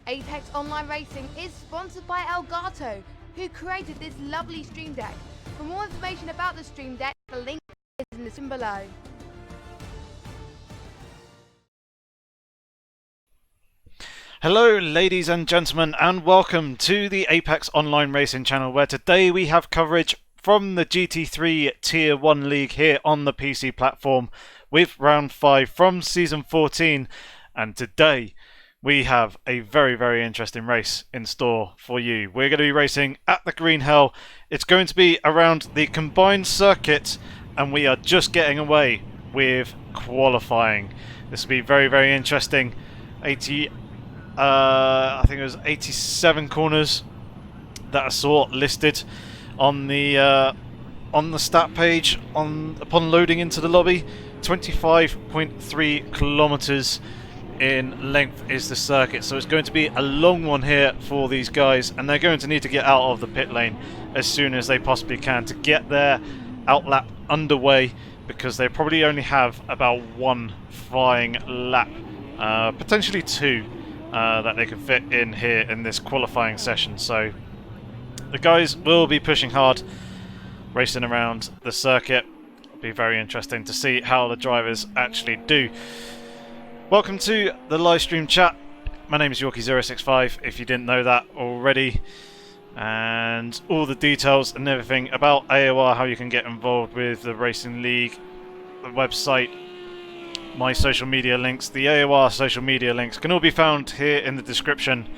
Apex Online Racing is sponsored by Elgato, who created this lovely Stream Deck. For more information about the Stream Deck, the link is in the description below. Hello ladies and gentlemen, and welcome to the Apex Online Racing channel, where today we have coverage from the GT3 Tier 1 League here on the PC platform with Round 5 from Season 14. And today we have a very interesting race in store for you. We're going to be racing at the Green Hell. It's going to be around the combined circuit, and we are just getting away with qualifying. This will be very interesting. I think it was 87 corners that I saw listed on the stat page upon loading into the lobby. 25.3 kilometers in length is the circuit, so it's going to be a long one here for these guys, and they're going to need to get out of the pit lane as soon as they possibly can to get their outlap underway, because they probably only have about one flying lap, potentially two, that they can fit in here in this qualifying session. So the guys will be pushing hard, racing around the circuit. Be very interesting to see how the drivers actually do. Welcome to the live stream chat. My name is Yorkie065 if you didn't know that already, and all the details and everything about AOR, how you can get involved with the Racing League, the website, my social media links, the AOR social media links can all be found here in the description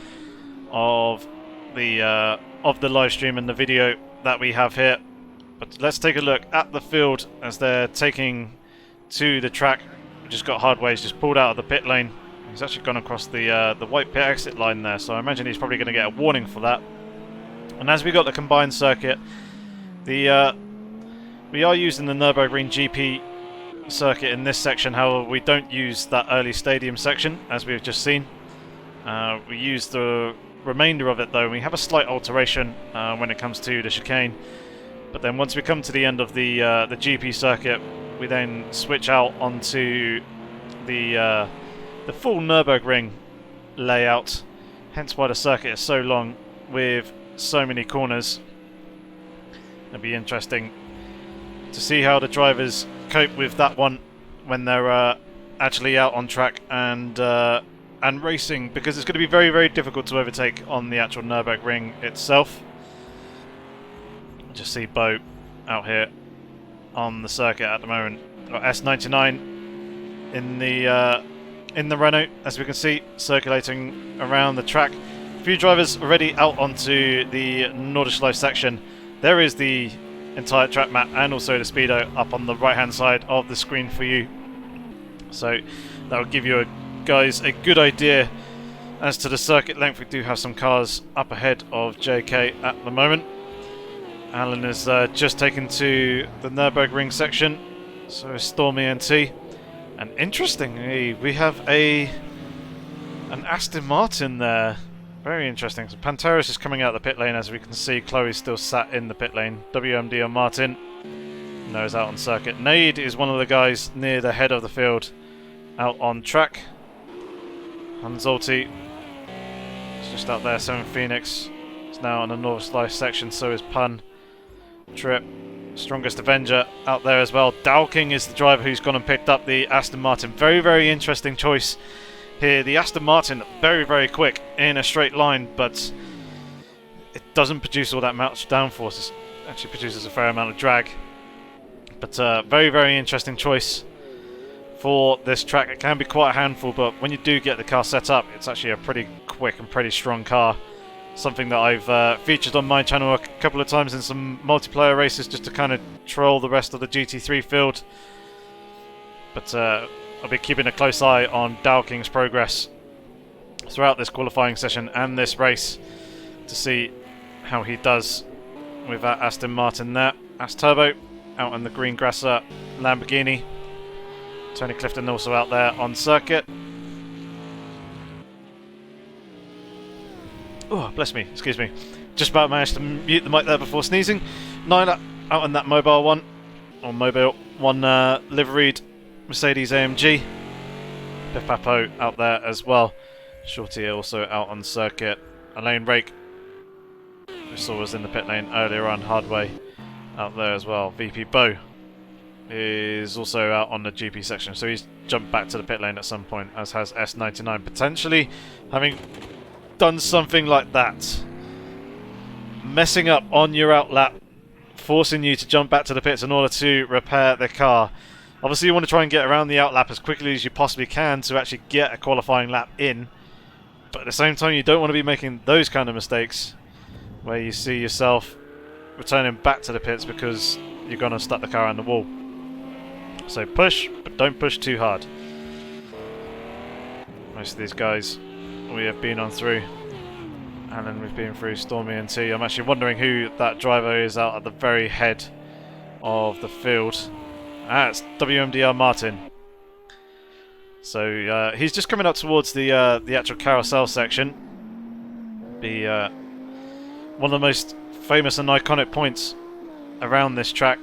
of the live stream and the video that we have here. But let's take a look at the field as they're taking to the track. We just got Hardways just pulled out of the pit lane. He's actually gone across the white pit exit line there, so I imagine he's probably going to get a warning for that. And as we got the combined circuit, we are using the Nuburgring GP circuit in this section. However, we don't use that early stadium section as we've just seen. We use the remainder of it though. We have a slight alteration when it comes to the chicane, but then once we come to the end of the GP circuit, we then switch out onto the full Nürburgring layout. Hence why the circuit is so long with so many corners. It'll be interesting to see how the drivers cope with that one when they're actually out on track and racing, because it's going to be very, very difficult to overtake on the actual Nürburgring itself. Just see Bo out here on the circuit at the moment. Got S99 in the Renault, as we can see, circulating around the track. A few drivers already out onto the Nordschleife section. There is the entire track map and also the speedo up on the right hand side of the screen for you, so that will give you guys a good idea as to the circuit length. We do have some cars up ahead of JK at the moment. Alan is just taken to the Nürburgring section, so is Stormy NT, and interestingly we have an Aston Martin there. Very interesting. So Panteris is coming out the pit lane, as we can see. Chloe's still sat in the pit lane. WMD on Martin. Noah's out on circuit. Nade is one of the guys near the head of the field, out on track. Hanzolti is just out there. 7 Phoenix is now on the Nordschleife section. So is Pun. Trip. Strongest Avenger out there as well. Dowking is the driver who's gone and picked up the Aston Martin. Very, very interesting choice here. The Aston Martin, very, very quick in a straight line, but it doesn't produce all that much downforce. It actually produces a fair amount of drag. But very, very interesting choice for this track. It can be quite a handful, but when you do get the car set up, it's actually a pretty quick and pretty strong car. Something that I've featured on my channel a couple of times in some multiplayer races, just to kind of troll the rest of the GT3 field. But I'll be keeping a close eye on Dowking's progress throughout this qualifying session and this race to see how he does with that Aston Martin there. Turbo out in the green Grasser Lamborghini. Tony Clifton also out there on circuit. Oh, bless me, excuse me. Just about managed to mute the mic there before sneezing. Nyla out on that Mobile 1, or Mobile 1 liveried Mercedes AMG. Biff Papo out there as well. Shorty also out on circuit. Elaine Rake, who saw was in the pit lane earlier on, Hardway out there as well. VP Bo is also out on the GP section, so he's jumped back to the pit lane at some point, as has S99, potentially having done something like that. Messing up on your outlap, forcing you to jump back to the pits in order to repair the car. Obviously you want to try and get around the outlap as quickly as you possibly can to actually get a qualifying lap in, but at the same time you don't want to be making those kind of mistakes where you see yourself returning back to the pits because you're going to stuck the car on the wall. So push, but don't push too hard. Most of these guys we have been on through, and then we've been through Stormy and T. I'm actually wondering who that driver is out at the very head of the field. It's WMDR Martin. So he's just coming up towards the actual carousel section. One of the most famous and iconic points around this track.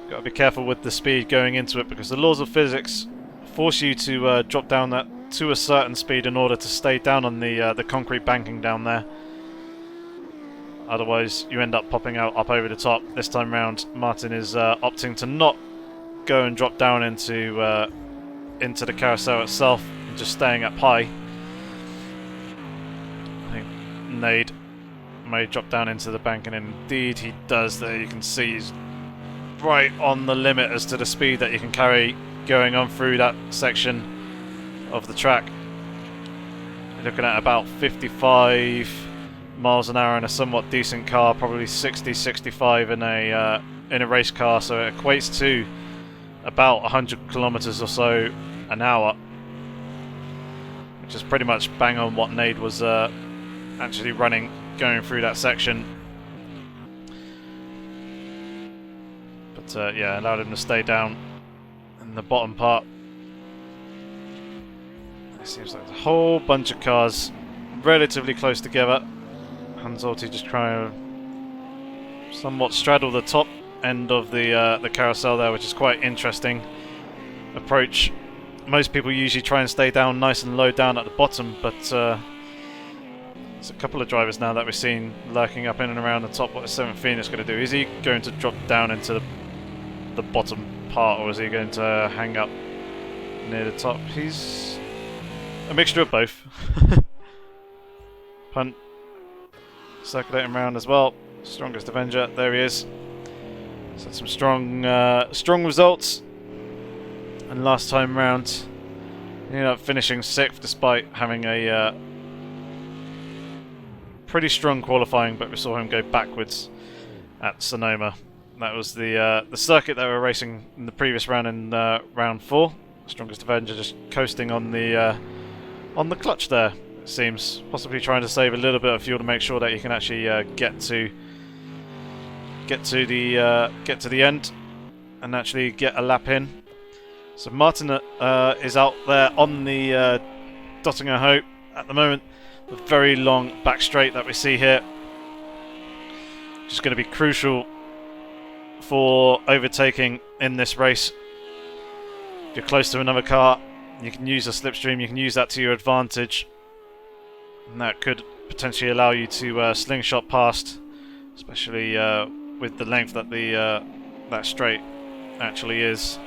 Got to be careful with the speed going into it, because the laws of physics force you to drop down that to a certain speed in order to stay down on the concrete banking down there. Otherwise, you end up popping out up over the top. This time round, Martin is opting to not go and drop down into the carousel itself, and just staying up high. I think Nade may drop down into the bank, and indeed he does. There you can see he's right on the limit as to the speed that you can carry going on through that section of the track. You're looking at about 55 miles an hour in a somewhat decent car, probably 60-65 in a race car, so it equates to about 100 kilometers or so an hour, which is pretty much bang on what Nade was actually running going through that section. But yeah, allowed him to stay down in the bottom part. It seems like a whole bunch of cars relatively close together. Hanzolti just trying to somewhat straddle the top end of the carousel there, which is quite interesting approach. Most people usually try and stay down nice and low down at the bottom, but there's a couple of drivers now that we're seeing lurking up in and around the top. What is 7 is going to do? Is he going to drop down into the bottom part, or is he going to hang up near the top? He's a mixture of both. Punt, circulating around as well. Strongest Avenger, there he is. So some strong results. And last time round, he ended up finishing 6th despite having a pretty strong qualifying, but we saw him go backwards at Sonoma. That was the circuit that we were racing in the previous round in round 4. Strongest Avenger just coasting on the clutch there. It seems, possibly trying to save a little bit of fuel to make sure that you can actually get to the end and actually get a lap in. So Martin is out there on the Dottinger Hope at the moment. The very long back straight that we see here, just going to be crucial for overtaking in this race. If you're close to another car, you can use a slipstream, you can use that to your advantage, and that could potentially allow you to slingshot past, especially with the length that that straight actually is.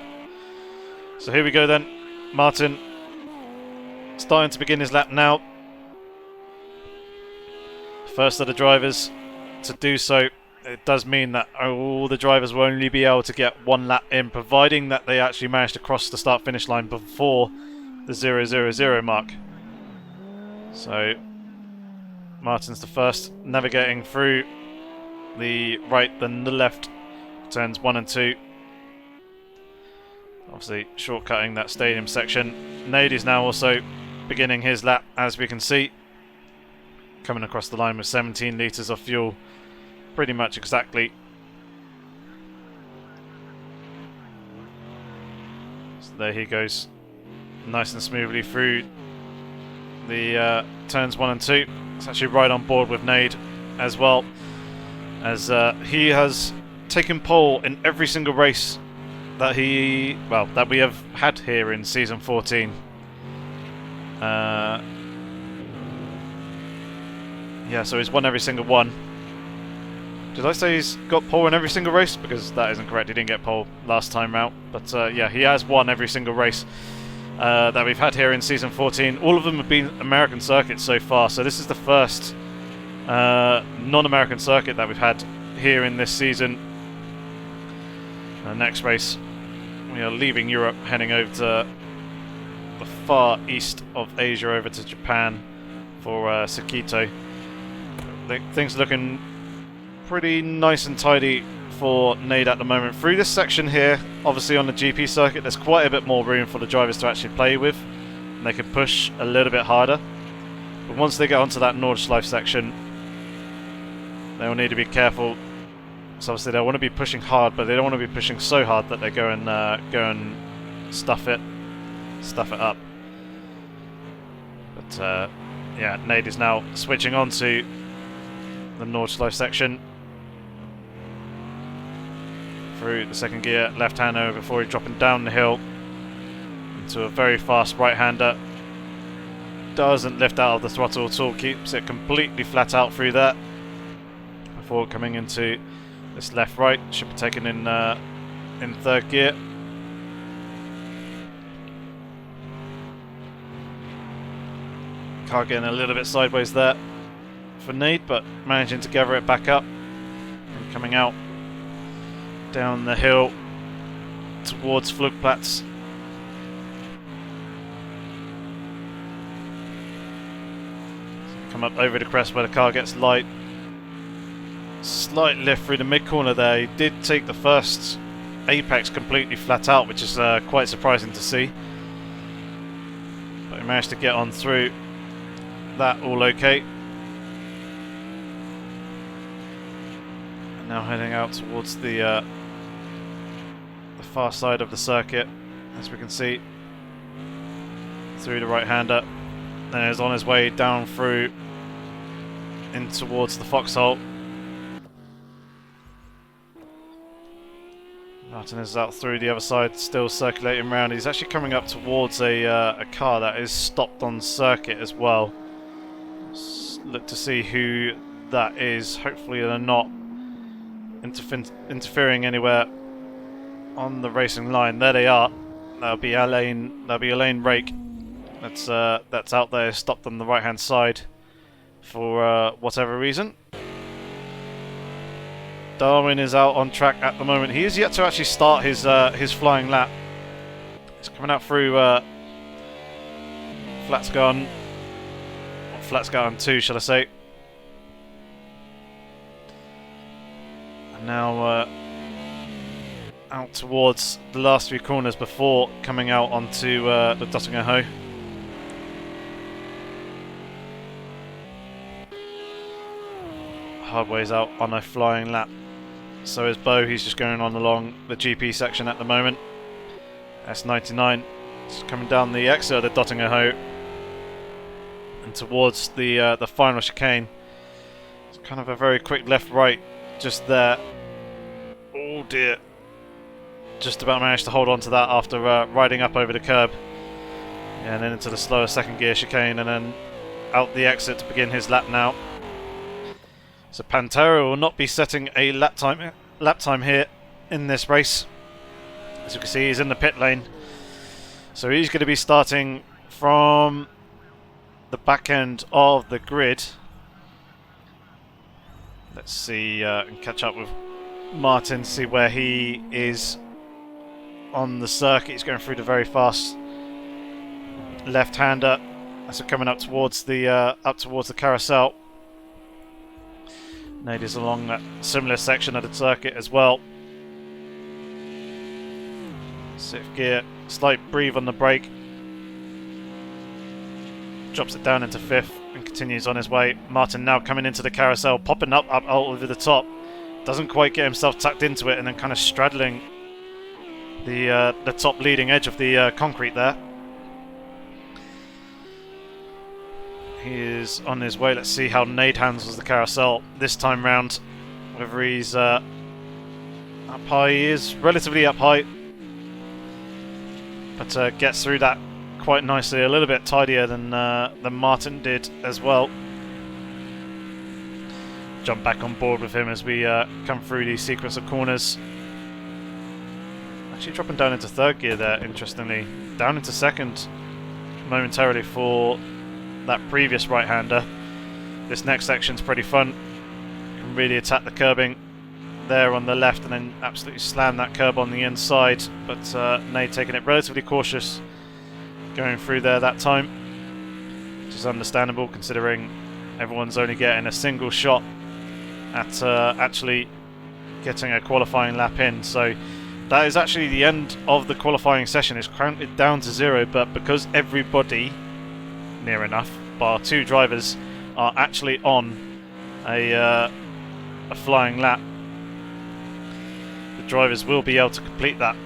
So here we go then. Martin starting to begin his lap now. First of the drivers to do so. It does mean that all the drivers will only be able to get one lap in, providing that they actually manage to cross the start-finish line before the 0:00 mark. So Martin's the first, navigating through the right, then the left, turns 1 and 2. Obviously shortcutting that stadium section. Nade is now also beginning his lap, as we can see. Coming across the line with 17 litres of fuel, pretty much exactly. So there he goes, nice and smoothly through the turns 1 and 2. It's actually right on board with Nade as well, as he has taken pole in every single race that that we have had here in season 14. Yeah, so he's won every single one. Did I say he's got pole in every single race? Because that isn't correct, he didn't get pole last time out. But yeah, he has won every single race that we've had here in season 14. All of them have been American circuits so far, so this is the first non-American circuit that we've had here in this season. Next race, we are leaving Europe, heading over to the far east of Asia, over to Japan for Sakito. Things are looking pretty nice and tidy for Nade at the moment. Through this section here, obviously on the GP circuit, there's quite a bit more room for the drivers to actually play with, and they can push a little bit harder. But once they get onto that Nordschleife section, they will need to be careful. So obviously they want to be pushing hard, but they don't want to be pushing so hard that they go and stuff it up. But yeah, Nade is now switching on to the Nordschleife section through the second gear, left-hander before he's dropping down the hill into a very fast right-hander. Doesn't lift out of the throttle at all, keeps it completely flat out through that. before coming into this left-right. Should be taken in 3rd gear. Car getting a little bit sideways there for Nade, but managing to gather it back up and coming out down the hill towards Flugplatz. Come up over the crest where the car gets light. Slight lift through the mid-corner there. He did take the first apex completely flat out, which is quite surprising to see. But he managed to get on through that all okay. And now heading out towards the far side of the circuit, as we can see, through the right-hander. Then he's on his way down through in towards the foxhole. Martin is out through the other side, still circulating around. He's actually coming up towards a car that is stopped on circuit as well. Let's look to see who that is. Hopefully they're not interfering anywhere on the racing line. There they are. That'll be Elaine Rake. That's out there, stopped on the right-hand side for whatever reason. Darwin is out on track at the moment. He is yet to actually start his flying lap. He's coming out through Flatsgarden, or Flatsgarden 2, shall I say? And now out towards the last 3 corners before coming out onto the Dottinger Hoe. Hardway's out on a flying lap. So is Bo. He's just going on along the GP section at the moment. S99 is coming down the exit of the Dottinger Hoe and towards the final chicane. It's kind of a very quick left-right just there. Oh dear. Just about managed to hold on to that after riding up over the curb. Yeah, and then into the slower 2nd gear chicane and then out the exit to begin his lap now. So Pantera will not be setting a lap time here in this race. As you can see, he's in the pit lane. So he's going to be starting from the back end of the grid. Let's see and catch up with Martin, see where he is on the circuit. He's going through the very fast left-hander. So coming up towards the carousel. Nade is along that similar section of the circuit as well. 6th gear, slight breathe on the brake. Drops it down into 5th and continues on his way. Martin now coming into the carousel, popping up over the top. Doesn't quite get himself tucked into it and then kind of straddling the top leading edge of the concrete there. He is on his way. Let's see how Nade handles the carousel this time round. Whether he's up high. He is relatively up high, but gets through that quite nicely. A little bit tidier than Martin did as well. Jump back on board with him as we come through the sequence of corners. Actually dropping down into 3rd gear there, interestingly. Down into 2nd momentarily for that previous right-hander. This next section's pretty fun. Can really attack the curbing there on the left and then absolutely slam that curb on the inside. But Nade taking it relatively cautious going through there that time, which is understandable considering everyone's only getting a single shot at actually getting a qualifying lap in. So that is actually the end of the qualifying session. It's counted down to 0, but because everybody near enough, bar 2 drivers, are actually on a flying lap, the drivers will be able to complete that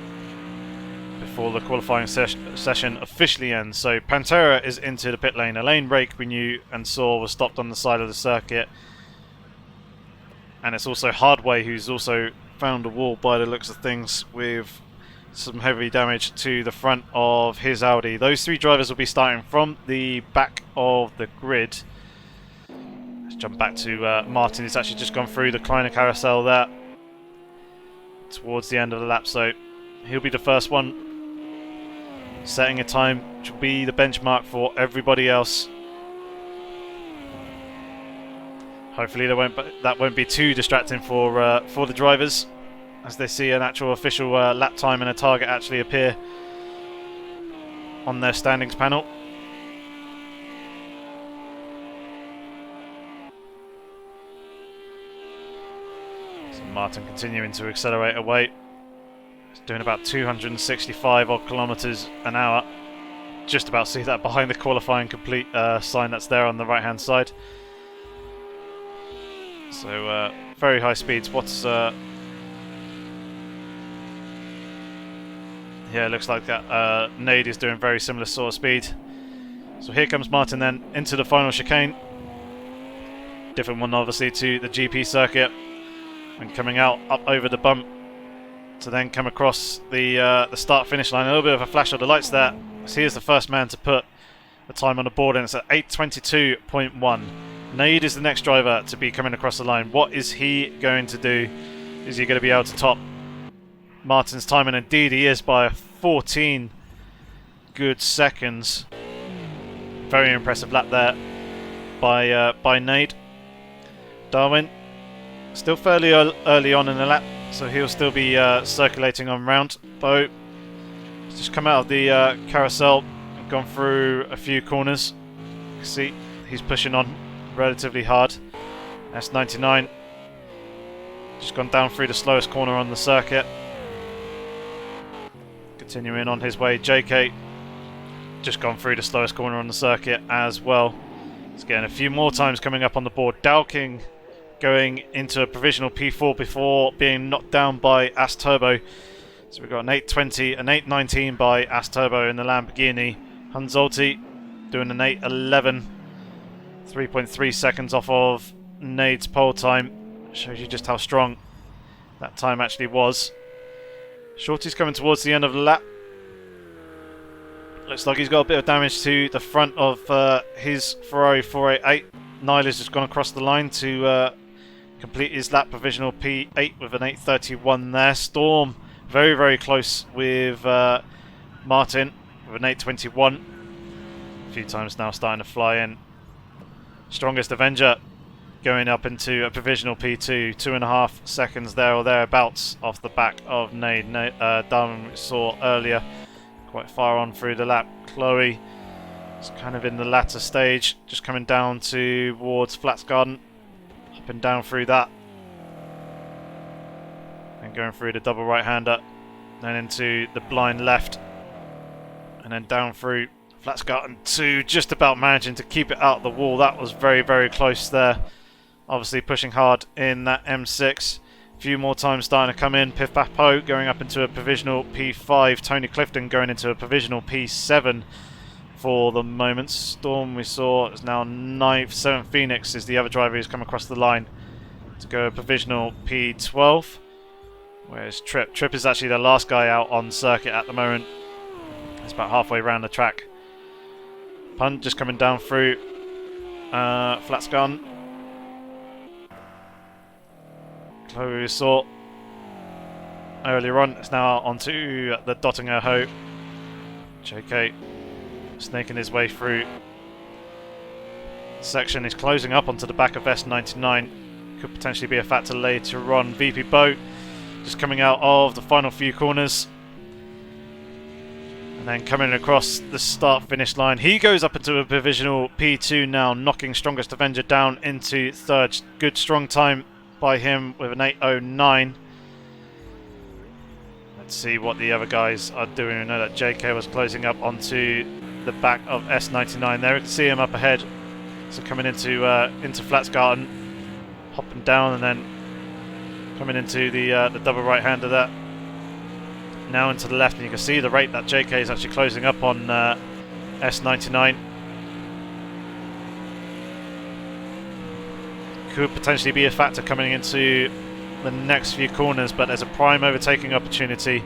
before the qualifying session officially ends. So Pantera is into the pit lane. Elaine Rake, we knew and saw, was stopped on the side of the circuit, and it's also Hardway who's also found a wall by the looks of things, with some heavy damage to the front of his Audi. Those 3 drivers will be starting from the back of the grid. Let's jump back to Martin. He's actually just gone through the Kleiner carousel there towards the end of the lap, so he'll be the first one, setting a time which will be the benchmark for everybody else. Hopefully that won't be too distracting for the drivers, as they see an actual official lap time and a target actually appear on their standings panel. So Martin continuing to accelerate away. He's doing about 265 odd kilometers an hour. Just about see that behind the qualifying complete sign that's there on the right hand side. So very high speeds. Yeah, it looks like that Nade is doing very similar sort of speed. So here comes Martin then into the final chicane. Different one obviously to the GP circuit. And coming out up over the bump to then come across the start finish line. A little bit of a flash of the lights there. So he is the first man to put the time on the board, and it's at 8:22.1. Nade is the next driver to be coming across the line. What is he going to do? Is he going to be able to top Martin's time? And indeed he is, by 14 good seconds. Very impressive lap there by Nade. Darwin still fairly early on in the lap, so he'll still be circulating on round. Bo has just come out of the carousel and gone through a few corners. You can see he's pushing on relatively hard. S99 just gone down through the slowest corner on the circuit. Continuing on his way, JK just gone through the slowest corner on the circuit as well. He's getting a few more times coming up on the board. Dowking going into a provisional P4 before being knocked down by As Turbo. So we've got an 8:20, an 8:19 by As Turbo in the Lamborghini. Hunzolti doing an 8:11, 3.3 seconds off of Nade's pole time. Shows you just how strong that time actually was. Shorty's coming towards the end of the lap. Looks like he's got a bit of damage to the front of his Ferrari 488. Nyla's just gone across the line to complete his lap provisional P8 with an 8:31 there. Storm very, very close with Martin with an 8:21. A few times now starting to fly in. Strongest Avenger going up into a provisional P2, 2.5 seconds there or thereabouts off the back of Nade. Darwin we saw earlier, quite far on through the lap. Chloe is kind of in the latter stage, just coming down towards Flats Garden, hopping down through that, and going through the double right-hander, then into the blind left, and then down through Flats Garden to just about managing to keep it out of the wall. That was very, very close there. Obviously pushing hard in that M6. A few more times starting to come in. Piff Paff Po going up into a provisional P5. Tony Clifton going into a provisional P7 for the moment. Storm we saw is now 9th. 7th Phoenix is the other driver who's come across the line to go a provisional P12. Whereas Trip? Trip is actually the last guy out on circuit at the moment. It's about halfway around the track. Punt just coming down through Flats Garden. Chloe we saw earlier on, it's now onto the Dottinger Ho. JK snaking his way through the section. He's closing up onto the back of S99. Could potentially be a factor later on. VP Bo just coming out of the final few corners. And then coming across the start-finish line. He goes up into a provisional P2 now, knocking Strongest Avenger down into third. Good strong time by him with an 8:09. Let's see what the other guys are doing. We know that JK was closing up onto the back of S99 there. We can see him up ahead. So coming into Flats Garden, hopping down and then coming into the double right-hander there. Now into the left, and you can see the rate that JK is actually closing up on S99. Could potentially be a factor coming into the next few corners, but there's a prime overtaking opportunity,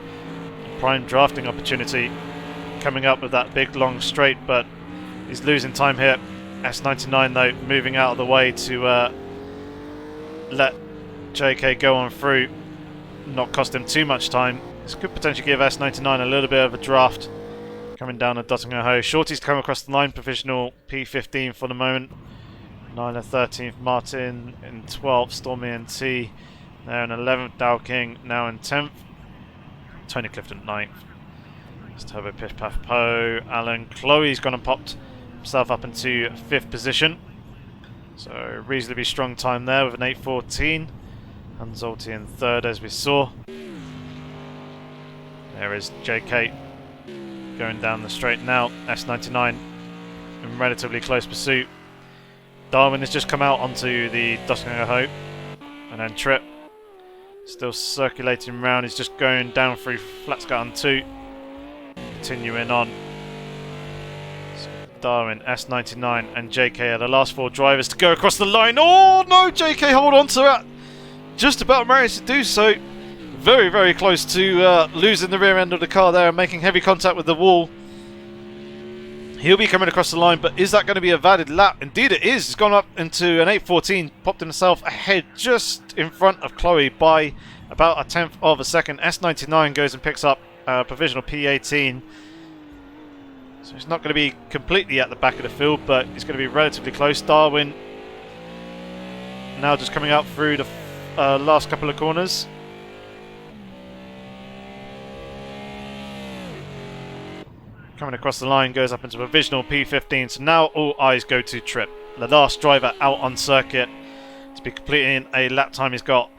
a prime drafting opportunity coming up with that big long straight, but he's losing time here. S99 though moving out of the way to let JK go on through, not cost him too much time. This could potentially give S99 a little bit of a draft coming down at Dottingham. Shorty's come across the line, provisional P15 for the moment. Nyla 13th, Martin in 12th, Stormy and T there in 11th, Dow King now in 10th, Tony Clifton 9th. It's Turbo Piff Paff Poe, Alan. Chloe's gone and popped himself up into 5th position. So reasonably strong time there with an 8:14. Hanzolti in 3rd as we saw. There is JK going down the straight now. S99 in relatively close pursuit. Darwin has just come out onto the Dottingham Hope. And then Trip still circulating around. He's just going down through Flatscat on 2. Continuing on. So Darwin, S99 and JK are the last 4 drivers to go across the line. Oh no, JK hold on to it. Just about managed to do so. Very, very close to losing the rear end of the car there and making heavy contact with the wall. He'll be coming across the line, but is that going to be a valid lap? Indeed it is. He's gone up into an 8:14, popped himself ahead just in front of Chloe by about a 1/10 of a second. S99 goes and picks up provisional P18. So he's not going to be completely at the back of the field, but he's going to be relatively close. Darwin now just coming up through the last couple of corners. Coming across the line, goes up into provisional P15. So now all eyes go to Trip, the last driver out on circuit to be completing a lap time. He's got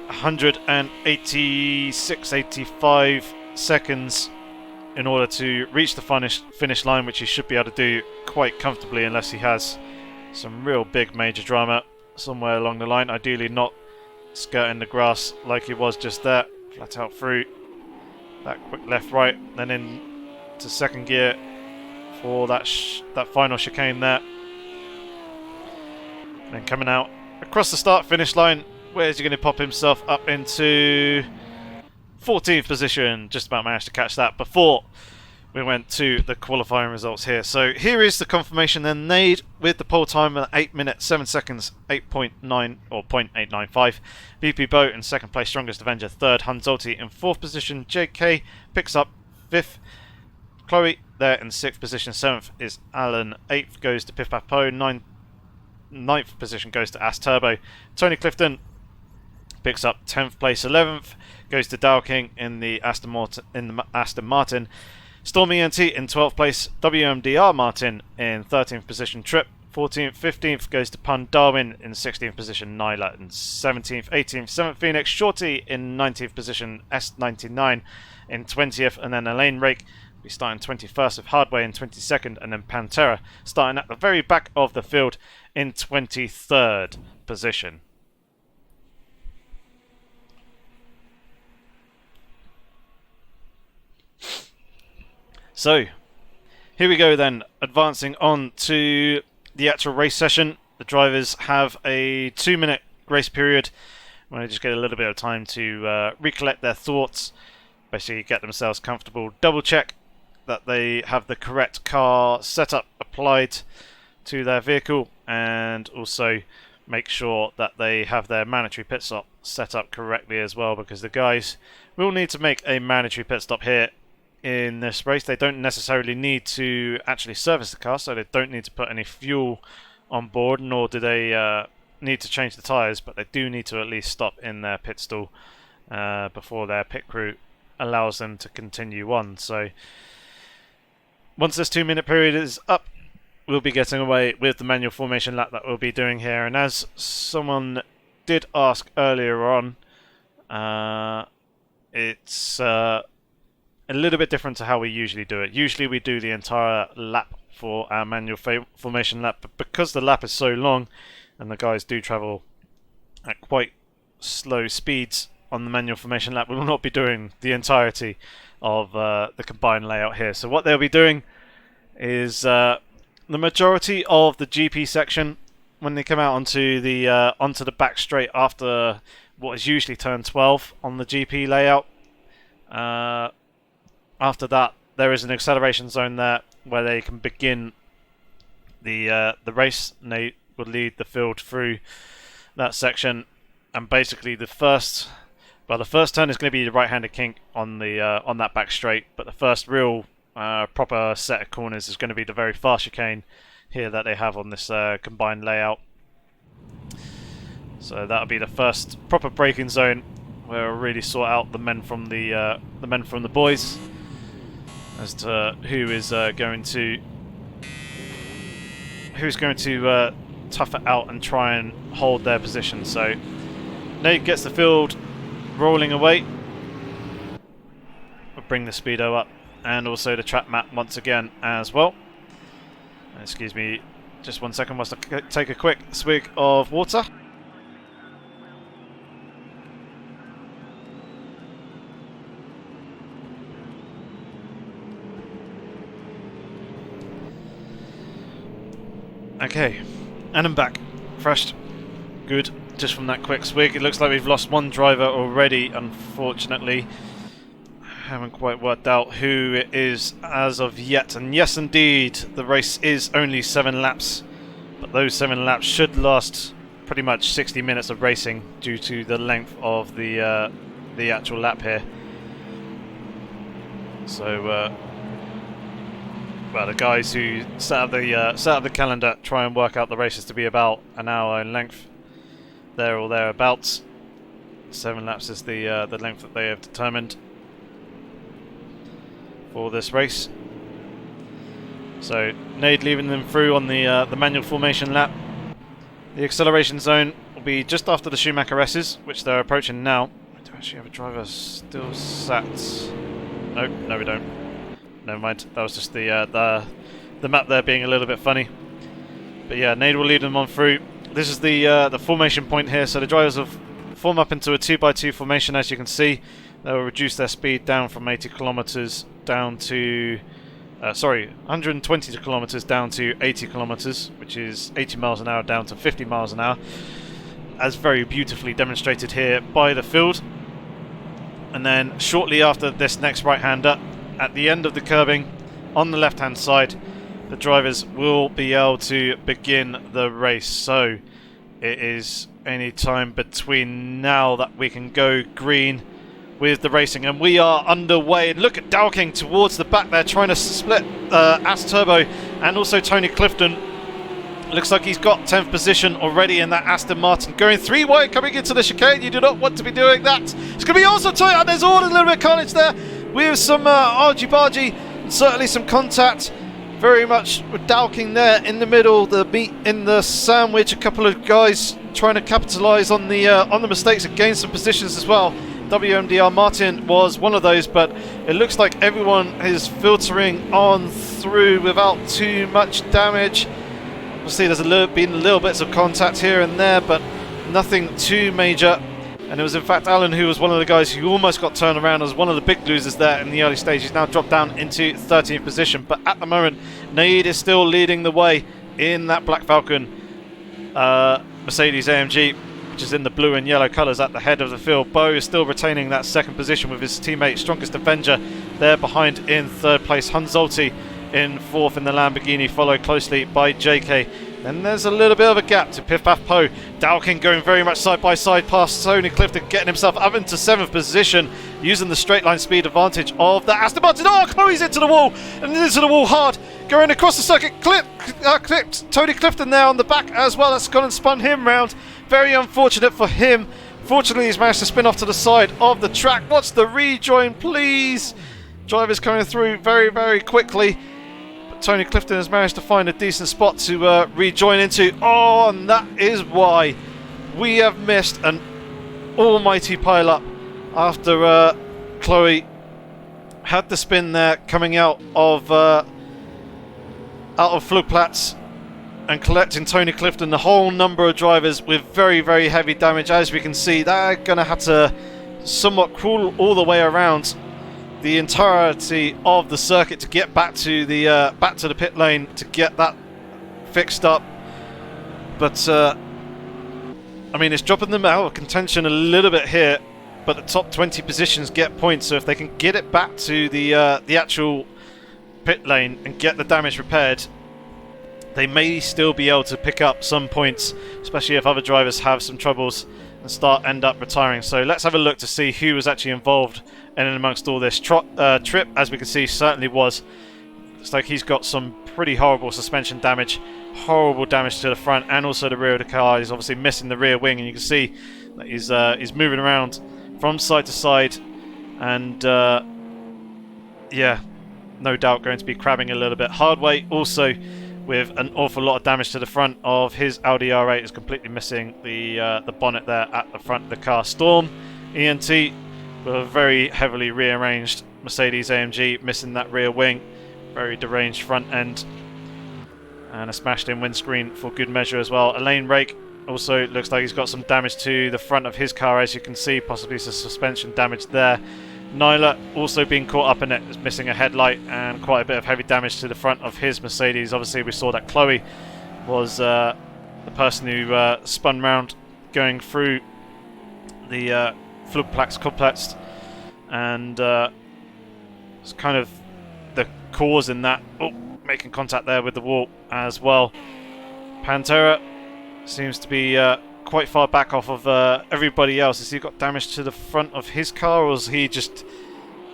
186.85 seconds in order to reach the finish line, which he should be able to do quite comfortably unless he has some real big major drama somewhere along the line. Ideally not skirting the grass like he was just there. Flat out through that quick left right, then in to second gear for that final chicane there. And then coming out across the start finish line, where's he going to pop himself up into 14th position? Just about managed to catch that before we went to the qualifying results here. So here is the confirmation then made with the pole time at 8 minutes 7 seconds 8.9 or 0.895. BP Boat in second place, Strongest Avenger 3rd, Hanzolti in 4th position, JK picks up 5th, Chloe there in 6th position, 7th is Alan, 8th goes to Piff Paff Poe, 9th position goes to Ass Turbo. Tony Clifton picks up 10th place, 11th goes to Dow King in the Aston Martin. Stormy ENT in 12th place, WMDR Martin in 13th position, Trip 14th, 15th goes to Pun, Darwin in 16th position, Nyla in 17th, 18th, 7th Phoenix, Shorty in 19th position, S99 in 20th, and then Elaine Rake be starting 21st with Hardway in 22nd, and then Pantera starting at the very back of the field in 23rd position. So, here we go then, advancing on to the actual race session. The drivers have a 2-minute grace period when they just get a little bit of time to recollect their thoughts, basically get themselves comfortable, double check that they have the correct car setup applied to their vehicle, and also make sure that they have their mandatory pit stop set up correctly as well, because the guys will need to make a mandatory pit stop here in this race. They don't necessarily need to actually service the car, so they don't need to put any fuel on board, nor do they need to change the tyres, but they do need to at least stop in their pit stall before their pit crew allows them to continue on. So once this 2-minute period is up, we'll be getting away with the manual formation lap that we'll be doing here. And as someone did ask earlier on, it's a little bit different to how we usually do it. Usually we do the entire lap for our manual formation lap, but because the lap is so long and the guys do travel at quite slow speeds on the manual formation lap, we will not be doing the entirety of the combined layout here. So what they'll be doing is the majority of the GP section, when they come out onto the back straight after what is usually turn 12 on the GP layout. After that, there is an acceleration zone there where they can begin the race. Nate will lead the field through that section, and basically the first turn is going to be the right-handed kink on the on that back straight, but the first real proper set of corners is going to be the very fast chicane here that they have on this combined layout. So that'll be the first proper braking zone where we'll really sort out the men from the boys as to who's going to tough it out and try and hold their position. So Nate gets the field rolling away. We'll bring the speedo up and also the track map once again as well. Excuse me just 1 second whilst I take a quick swig of water. Okay, and I'm back. Fresh. Good. Just from that quick swig. It looks like we've lost one driver already, unfortunately. Haven't quite worked out who it is as of yet. And yes, indeed, the race is only 7 laps. But those 7 laps should last pretty much 60 minutes of racing due to the length of the actual lap here. So, well, the guys who set up the calendar try and work out the races to be about an hour in length. There or thereabouts. 7 laps is the length that they have determined for this race. So Nade leaving them through on the manual formation lap. The acceleration zone will be just after the Schumacher S's, which they're approaching now. We do actually have a driver still sat. Nope, no we don't. Never mind, that was just the map there being a little bit funny. But yeah, Nade will lead them on through. This is the formation point here, so the drivers will form up into a 2x2 formation, as you can see. They will reduce their speed down from 80 kilometers down to 120 kilometers down to 80 kilometers, which is 80 miles an hour down to 50 miles an hour, as very beautifully demonstrated here by the field. And then shortly after this next right-hander, at the end of the curbing on the left-hand side, the drivers will be able to begin the race. So it is any time between now that we can go green with the racing, and we are underway. And look at Dowking towards the back there, trying to split As Turbo and also Tony Clifton. Looks like he's got 10th position already in that Aston Martin, going 3 wide coming into the chicane. You do not want to be doing that. It's going to be also tight, and there's all a little bit of carnage there with some argy-bargy and certainly some contact. Very much with Dowking there in the middle, the meat in the sandwich. A couple of guys trying to capitalise on the mistakes and gain some positions as well. WMDR Martin was one of those, but it looks like everyone is filtering on through without too much damage. Obviously there's been little bits of contact here and there, but nothing too major. And it was in fact Alan who was one of the guys who almost got turned around as one of the big losers there in the early stage. He's now dropped down into 13th position, but at the moment Nade is still leading the way in that Black Falcon Mercedes AMG, which is in the blue and yellow colours at the head of the field. Bo is still retaining that 2nd position with his teammate Strongest Avenger there behind in 3rd place. Hunzolti in 4th in the Lamborghini, followed closely by JK. Then there's a little bit of a gap to Piff Paff Po. Dowking going very much side by side past Tony Clifton, getting himself up into 7th position, using the straight line speed advantage of the Aston Martin. Oh, Chloe's into the wall, and into the wall hard, going across the circuit. Clipped Tony Clifton there on the back as well. That's gone and spun him round. Very unfortunate for him. Fortunately, he's managed to spin off to the side of the track. Watch the rejoin, please. Drivers coming through very, very quickly. Tony Clifton has managed to find a decent spot to rejoin into. Oh, and that is why we have missed an almighty pile-up after Chloe had the spin there coming out of Flugplatz and collecting Tony Clifton. The whole number of drivers with very, very heavy damage. As we can see, they're going to have to somewhat crawl all the way around the entirety of the circuit to get back to the pit lane to get that fixed up. But I mean, it's dropping them out of contention a little bit here, but the top 20 positions get points, so if they can get it back to the actual pit lane and get the damage repaired, they may still be able to pick up some points, especially if other drivers have some troubles and end up retiring. So let's have a look to see who was actually involved in and amongst all this trip. As we can see, certainly was. Looks like he's got some pretty horrible suspension damage, horrible damage to the front and also the rear of the car. He's obviously missing the rear wing, and you can see that he's moving around from side to side, and yeah, no doubt going to be crabbing a little bit. Hardway also with an awful lot of damage to the front of his Audi R8, is completely missing the bonnet there at the front of the car. Storm ENT with a very heavily rearranged Mercedes AMG, missing that rear wing, very deranged front end, and a smashed in windscreen for good measure as well. Elaine Rake also looks like he's got some damage to the front of his car, as you can see, possibly some suspension damage there. Nyla also being caught up in it, is missing a headlight and quite a bit of heavy damage to the front of his Mercedes. Obviously we saw that Chloe was the person who spun round going through the Flugplatz complex, and it's kind of the cause in that. Oh, making contact there with the wall as well. Pantera seems to be quite far back off of everybody else. Has he got damage to the front of his car, or is he just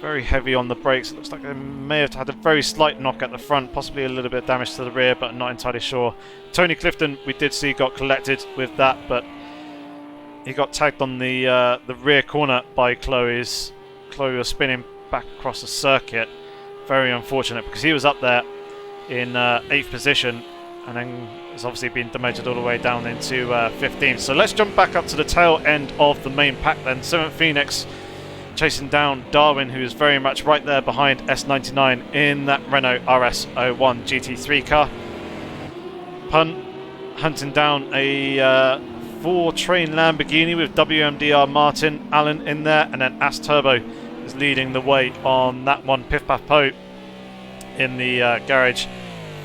very heavy on the brakes? It looks like they may have had a very slight knock at the front, possibly a little bit of damage to the rear, but I'm not entirely sure. Tony Clifton, we did see, got collected with that, but he got tagged on the rear corner by Chloe's. Chloe was spinning back across the circuit. Very unfortunate, because he was up there in 8th position, and then has obviously been demoted all the way down into 15th. So let's jump back up to the tail end of the main pack then. 7th Phoenix chasing down Darwin, who is very much right there behind S99 in that Renault RS01 GT3 car. Pun hunting down a 4-train Lamborghini with WMDR Martin Allen in there, and then As Turbo is leading the way on that one. Piff Paff Po in the garage.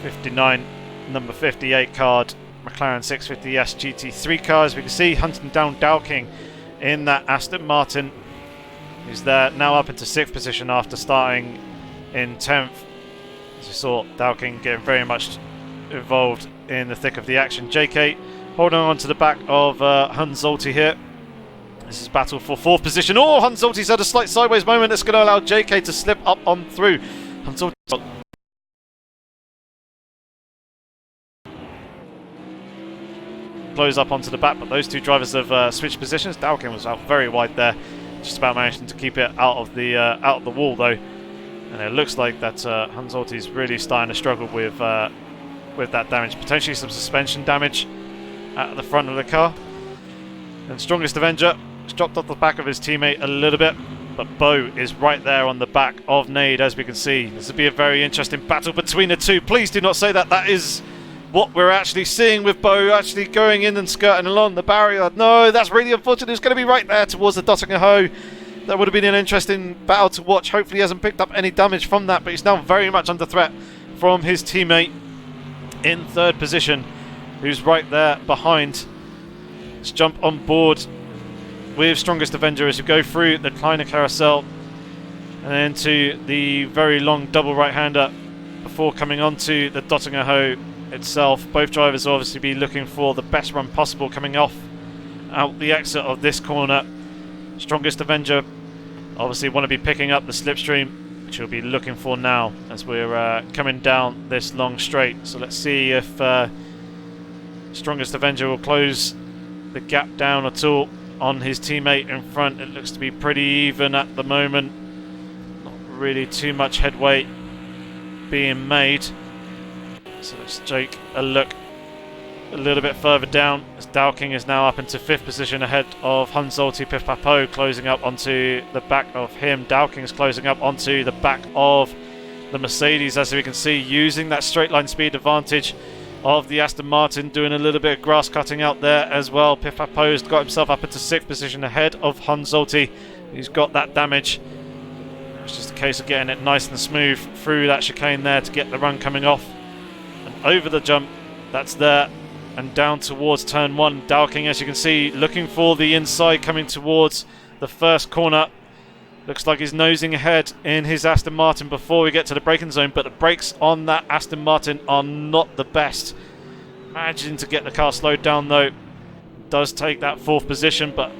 59 number 58 card McLaren 650S GT3 car, as we can see, hunting down Dowking in that Aston Martin, who's there now up into 6th position after starting in 10th. As you saw, Dowking getting very much involved in the thick of the action. JK holding on to the back of Hans Zulte here. This is battle for 4th position. Oh, Hans Zulte's had a slight sideways moment that's going to allow JK to slip up on through. Hans Zulte blows up onto the back, but those two drivers have switched positions. Dowking was out very wide there, just about managing to keep it out of the wall though, and it looks like that Hans Zulte is really starting to struggle with that damage, potentially some suspension damage at the front of the car. And Strongest Avenger has dropped off the back of his teammate a little bit, but Bo is right there on the back of Nade, as we can see. This will be a very interesting battle between the two. Please do not say that. That is what we're actually seeing, with Bo actually going in and skirting along the barrier. No, that's really unfortunate. He's going to be right there towards the Dottinger Ho. That would have been an interesting battle to watch. Hopefully he hasn't picked up any damage from that, but he's now very much under threat from his teammate in 3rd position, who's right there behind. Let's jump on board with Strongest Avenger as we go through the Kleiner Carousel and into the very long double right-hander before coming onto the Dottinger Ho itself. Both drivers will obviously be looking for the best run possible coming off out the exit of this corner. Strongest Avenger obviously want to be picking up the slipstream, which we'll be looking for now as we're coming down this long straight. So let's see if Strongest Avenger will close the gap down at all on his teammate in front. It looks to be pretty even at the moment, not really too much headway being made. So let's take a look a little bit further down, as Dowking is now up into 5th position ahead of Hans Zulte. Piff Paff Po closing up onto the back of him. Dowking is closing up onto the back of the Mercedes, as we can see, using that straight line speed advantage of the Aston Martin, doing a little bit of grass cutting out there as well. Piff Paff Po has got himself up into 6th position ahead of Hans Zulte, who's got that damage. It's just a case of getting it nice and smooth through that chicane there to get the run coming off. Over the jump, that's there, and down towards turn 1. Dowking, as you can see, looking for the inside, coming towards the first corner, Looks like he's nosing ahead in his Aston Martin before we get to the braking zone, but the brakes on that Aston Martin are not the best. Managing to get the car slowed down though. Does take that 4th position, but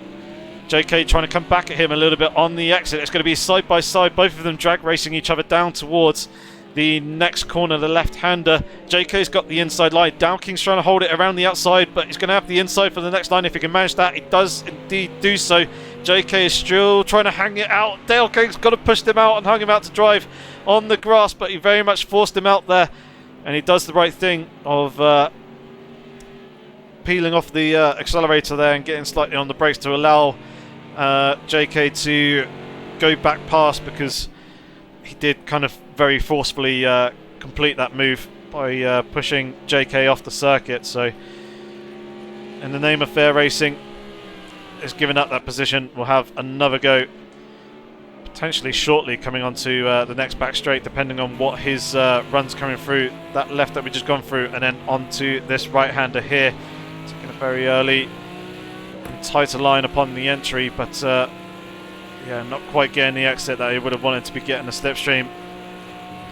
JK trying to come back at him a little bit on the exit. It's going to be side by side, both of them drag racing each other down towards the next corner, the left-hander. JK's got the inside line. Dowking's trying to hold it around the outside, but he's going to have the inside for the next line if he can manage that. He does indeed do so. JK is still trying to hang it out. Dale King's got to push him out and hung him out to drive on the grass, but he very much forced him out there, and he does the right thing of peeling off the accelerator there and getting slightly on the brakes to allow JK to go back past, because he did kind of very forcefully complete that move by pushing JK off the circuit. So in the name of fair racing, is giving up that position. We'll have another go potentially shortly coming onto the next back straight, depending on what his runs coming through that left that we just gone through, and then onto this right-hander here. Taking a very early and tighter line upon the entry, but yeah, not quite getting the exit that he would have wanted to be getting a slipstream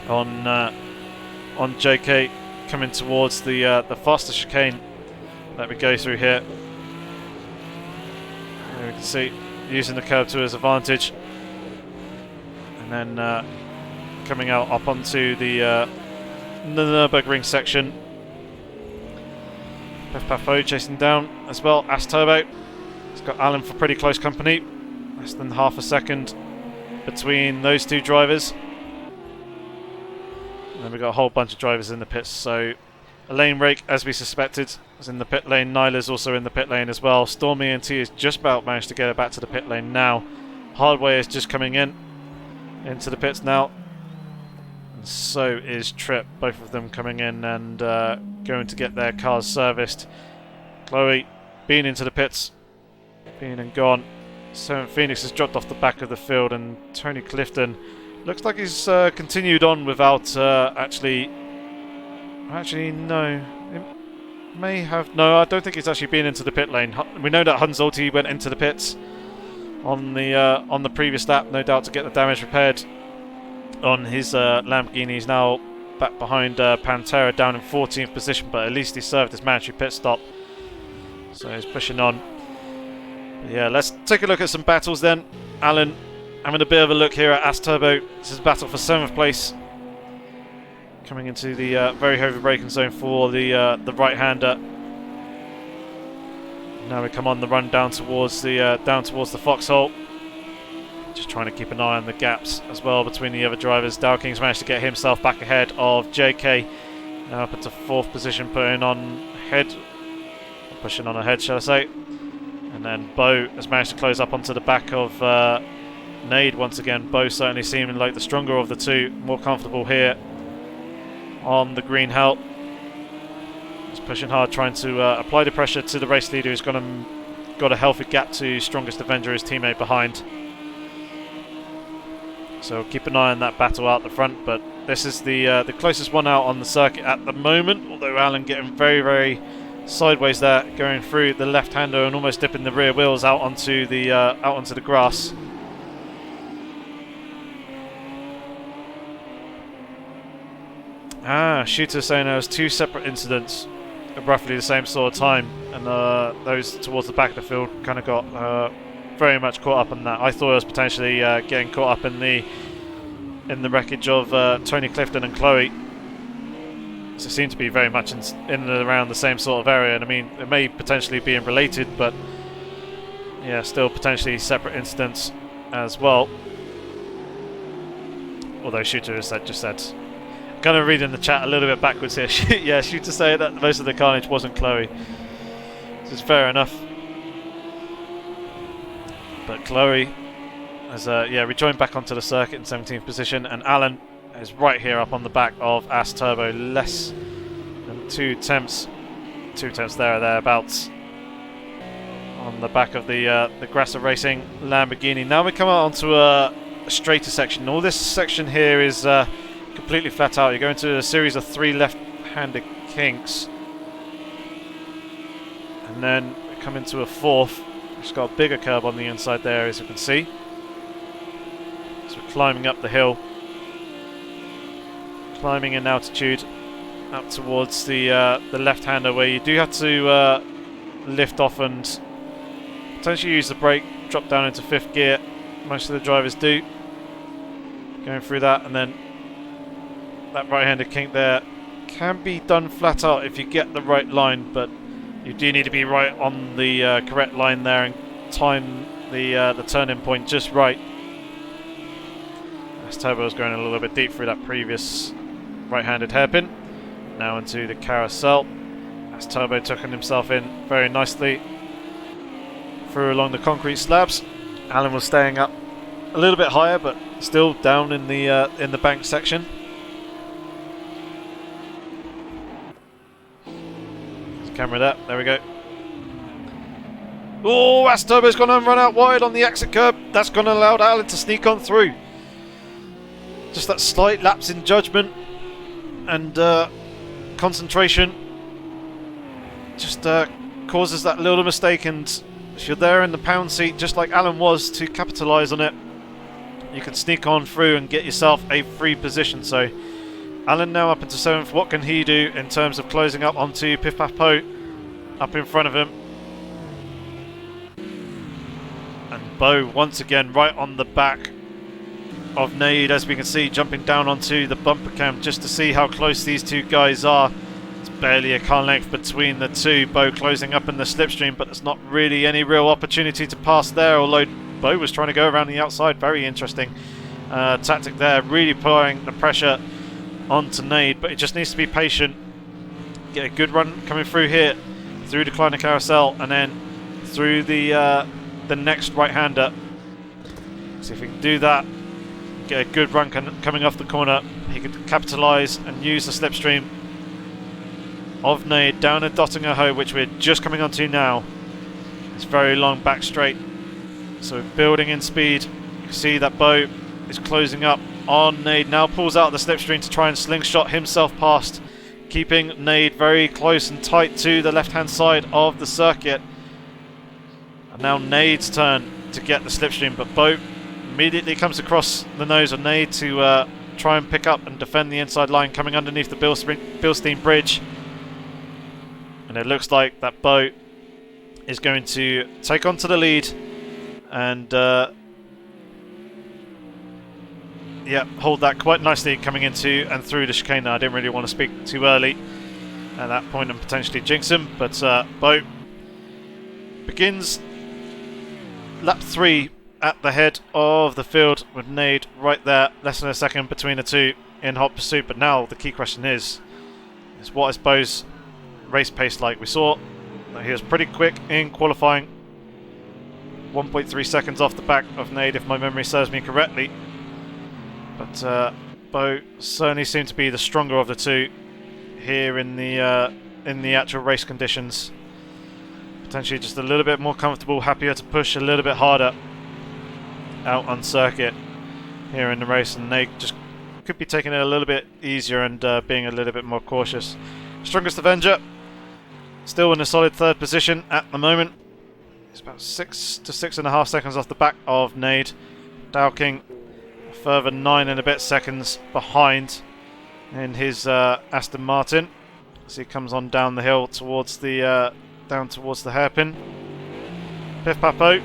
on JK coming towards the faster chicane that we go through here. There we can see using the curve to his advantage, and then coming out up onto the Nuburgring section. Pefpafo chasing down as well. As Turbo, he's got Alan for pretty close company. Less than half a second between those two drivers. And then we've got a whole bunch of drivers in the pits. So Elaine Rake, as we suspected, is in the pit lane. Nyla's also in the pit lane as well. Stormy and T is just about managed to get her back to the pit lane now. Hardway is just coming into the pits now. And so is Trip. Both of them coming in and going to get their cars serviced. Chloe being into the pits, been and gone. So Phoenix has dropped off the back of the field, and Tony Clifton looks like he's continued on without actually no, it may have, no, I don't think he's actually been into the pit lane. We know that Hans Ulti went into the pits on the previous lap, no doubt to get the damage repaired on his Lamborghini. He's now back behind Pantera down in 14th position, but at least he served his mandatory pit stop, so he's pushing on. Yeah, let's take a look at some battles then. Alan having a bit of a look here at As Turbo. This is a battle for 7th place. Coming into the very heavy braking zone for the right-hander. Now we come on the run down towards the foxhole. Just trying to keep an eye on the gaps as well between the other drivers. Dow King's managed to get himself back ahead of JK. Now up into 4th position, pushing on ahead, shall I say. And then Bo has managed to close up onto the back of Nade once again. Bo certainly seeming like the stronger of the two, more comfortable here on the green help. He's pushing hard, trying to apply the pressure to the race leader, who's got a healthy gap to strongest Avenger, his teammate behind. So keep an eye on that battle out the front, but this is the closest one out on the circuit at the moment, although Alan getting very, very sideways there, going through the left-hander and almost dipping the rear wheels out onto the grass. Shooter saying there was 2 separate incidents at roughly the same sort of time, and those towards the back of the field kind of got very much caught up in that. I thought it was potentially getting caught up in the wreckage of Tony Clifton and Chloe. So it seemed to be very much in and around the same sort of area, and I mean, it may potentially be related, but yeah, still potentially separate incidents as well. Although Shooter has just said, kind of reading the chat a little bit backwards here. Yeah, Shooter saying that most of the carnage wasn't Chloe, which is fair enough. But Chloe has rejoined back onto the circuit in 17th position, and Alan is right here up on the back of As Turbo, less than 2 tenths there or thereabouts on the back of the Grasser Racing Lamborghini. Now we come out onto a straighter section. All this section here is completely flat out. You go into a series of 3 left-handed kinks, and then we come into a 4th. It's got a bigger curb on the inside there, as you can see. So we're climbing up the hill, climbing in altitude up towards the left-hander, where you do have to lift off and potentially use the brake, drop down into 5th gear. Most of the drivers do. Going through that, and then that right-handed kink there can be done flat out if you get the right line, but you do need to be right on the correct line there and time the turning point just right. As Turbo was going a little bit deep through that previous right-handed hairpin. Now into the carousel. As Turbo took himself in very nicely through along the concrete slabs. Alan was staying up a little bit higher, but still down in the bank section. Camera there we go. Oh, As Turbo's gone and run out wide on the exit curb. That's going to allow Alan to sneak on through. Just that slight lapse in judgment and concentration just causes that little mistake, and if you're there in the pound seat just like Alan was to capitalise on it, you can sneak on through and get yourself a free position. So Alan now up into 7th. What can he do in terms of closing up onto Piff Paff Po up in front of him? And Bo once again right on the back of Nade, as we can see, jumping down onto the bumper cam just to see how close these two guys are. It's barely a car length between the two. Bo closing up in the slipstream, but there's not really any real opportunity to pass there, although Bo was trying to go around the outside. Very interesting tactic there, really applying the pressure onto Nade, but it just needs to be patient. Get a good run coming through here, through the Kleiner carousel, and then through the next right-hander. See if we can do that. Get a good run coming off the corner. He could capitalise and use the slipstream of Nade down at Dottinger Hoe, which we're just coming onto now. It's very long back straight, so we're building in speed. You can see that Bo is closing up on Nade. Now pulls out the slipstream to try and slingshot himself past, keeping Nade very close and tight to the left-hand side of the circuit. And now Nade's turn to get the slipstream, but Bo immediately comes across the nose of Nade to try and pick up and defend the inside line coming underneath the Bilstein Bridge. And it looks like that Bo is going to take on to the lead and yeah, hold that quite nicely coming into and through the chicane. I didn't really want to speak too early at that point and potentially jinx him, but Bo begins lap 3 at the head of the field with Nade right there, less than a second between the two in hot pursuit. But now the key question is what is Bo's race pace like? We saw that he was pretty quick in qualifying, 1.3 seconds off the back of Nade if my memory serves me correctly. But Bo certainly seemed to be the stronger of the two here in the actual race conditions. Potentially just a little bit more comfortable, happier to push a little bit harder out on circuit here in the race, and Nade just could be taking it a little bit easier and being a little bit more cautious. Strongest Avenger still in a solid 3rd position at the moment. It's about 6 to 6.5 seconds off the back of Nade. Dowking a further 9 and a bit seconds behind in his Aston Martin as he comes on down the hill towards the down towards the hairpin. Piff Paff Po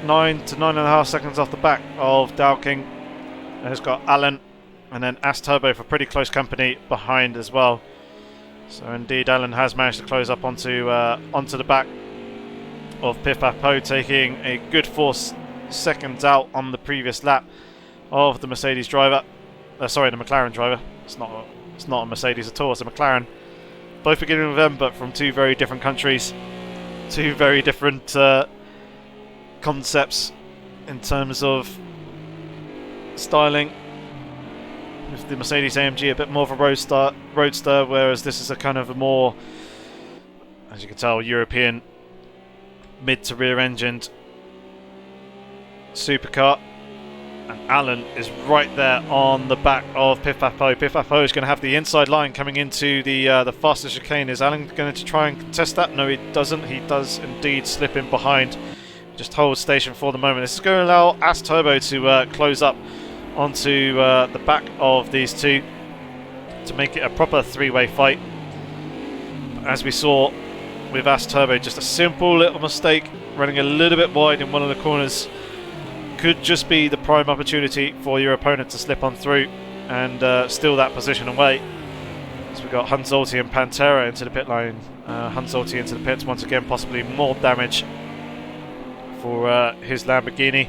9 to 9.5 seconds off the back of Dowking, and has got Alan and then As Turbo for pretty close company behind as well. So indeed Alan has managed to close up onto the back of Piff Paff Po, taking a good 4 seconds out on the previous lap of the Mercedes driver. Sorry, the McLaren driver. It's not a Mercedes at all, it's a McLaren. Both beginning with M, but from 2 very different countries, 2 very different concepts in terms of styling. With the Mercedes AMG a bit more of a roadster, whereas this is a kind of a more, as you can tell, European mid to rear engined supercar. And Alan is right there on the back of Piff Paff Po. Piff Paff Po is going to have the inside line coming into the fastest chicane. Is Alan going to try and contest that? No, he doesn't. He does indeed slip in behind just hold station for the moment. This is going to allow AS Turbo to close up onto the back of these two to make it a proper three-way fight. As we saw with AS Turbo, just a simple little mistake, running a little bit wide in one of the corners, could just be the prime opportunity for your opponent to slip on through and steal that position away. So we've got Hunzolti and Pantera into the pit line. Hunzolti into the pits once again, possibly more damage for his Lamborghini.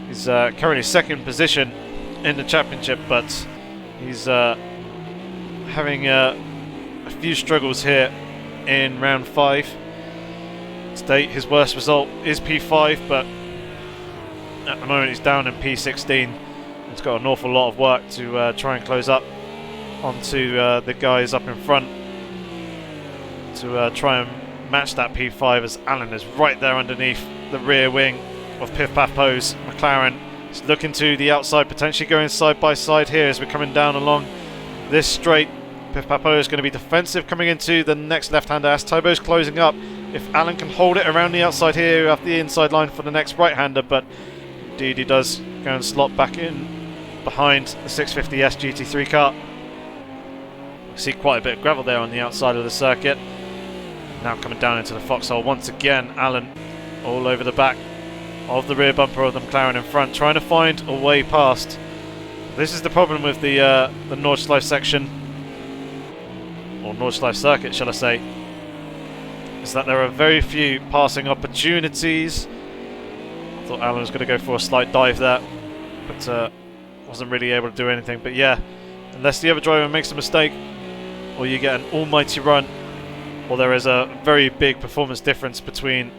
He's currently second position in the championship, but he's having a few struggles here in round 5. To date, his worst result is P5, but at the moment he's down in P16. He's got an awful lot of work to try and close up onto the guys up in front to try and match that P5, as Alan is right there underneath the rear wing of Piff Paff Po's McLaren. He's looking to the outside, potentially going side by side here as we're coming down along this straight. Piff Paff Po is going to be defensive coming into the next left-hander. AS Turbo's closing up. If Alan can hold it around the outside here off the inside line for the next right-hander, but indeed he does go and slot back in behind the 650S GT3 car. We see quite a bit of gravel there on the outside of the circuit. Now coming down into the foxhole once again, Alan all over the back of the rear bumper of the McLaren in front, trying to find a way past. This is the problem with the Nordschleife section, or Nordschleife circuit shall I say, is that there are very few passing opportunities. I thought Alan was going to go for a slight dive there, but wasn't really able to do anything. But yeah, unless the other driver makes a mistake, or you get an almighty run, or there is a very big performance difference between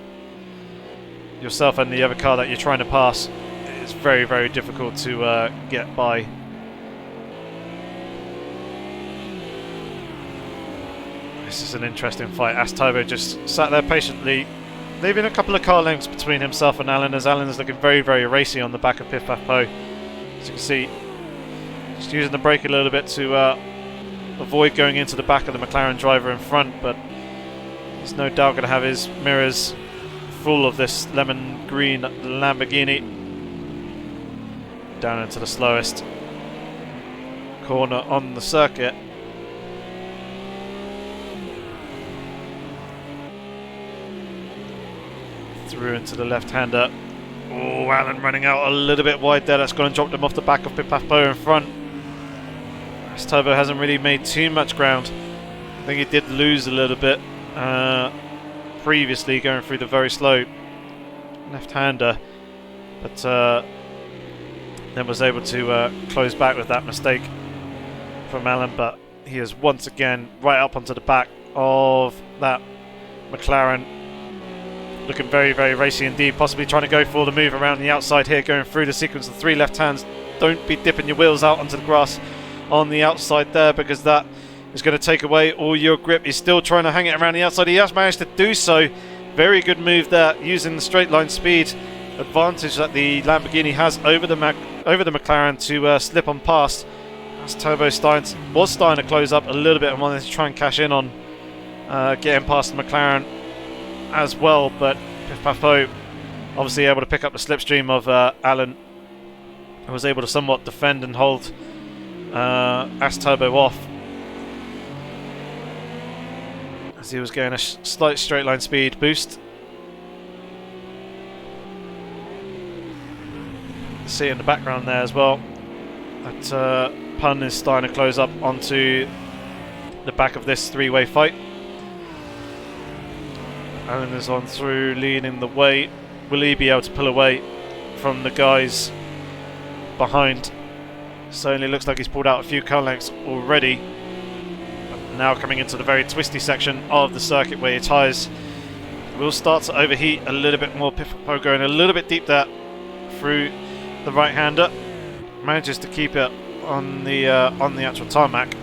yourself and the other car that you're trying to pass, it's very, very difficult to get by. This is an interesting fight. AS Turbo just sat there patiently, leaving a couple of car lengths between himself and Alan, as Alan is looking very, very racy on the back of Piff Paff Po. As you can see, just using the brake a little bit to avoid going into the back of the McLaren driver in front, but he's no doubt going to have his mirrors full of this lemon green Lamborghini. Down into the slowest corner on the circuit. Through into the left-hander. Oh, Alan running out a little bit wide there. That's going to drop them off the back of Piff Paff Po in front. AS Turbo hasn't really made too much ground. I think he did lose a little bit previously going through the very slow left-hander, but then was able to close back with that mistake from Alan. But he is once again right up onto the back of that McLaren, looking very, very racy indeed, possibly trying to go for the move around the outside here, going through the sequence of 3 left hands. Don't be dipping your wheels out onto the grass on the outside there, because that is going to take away all your grip. He's still trying to hang it around the outside. He has managed to do so. Very good move there, using the straight line speed advantage that the Lamborghini has over the McLaren to slip on past. AS Turbo was starting to close up a little bit and wanted to try and cash in on getting past the McLaren as well, but Piff Paff Po obviously able to pick up the slipstream of Alan, and was able to somewhat defend and hold AS Turbo off, as he was getting a slight straight line speed boost. See it in the background there as well, that Pun is starting to close up onto the back of this 3-way fight. Alan is on through, leading the way. Will he be able to pull away from the guys behind? Certainly looks like he's pulled out a few car lengths already. But now coming into the very twisty section of the circuit where your tyres will start to overheat a little bit more. Piff Paff Po going a little bit deep there through the right-hander. Manages to keep it on the actual tarmac.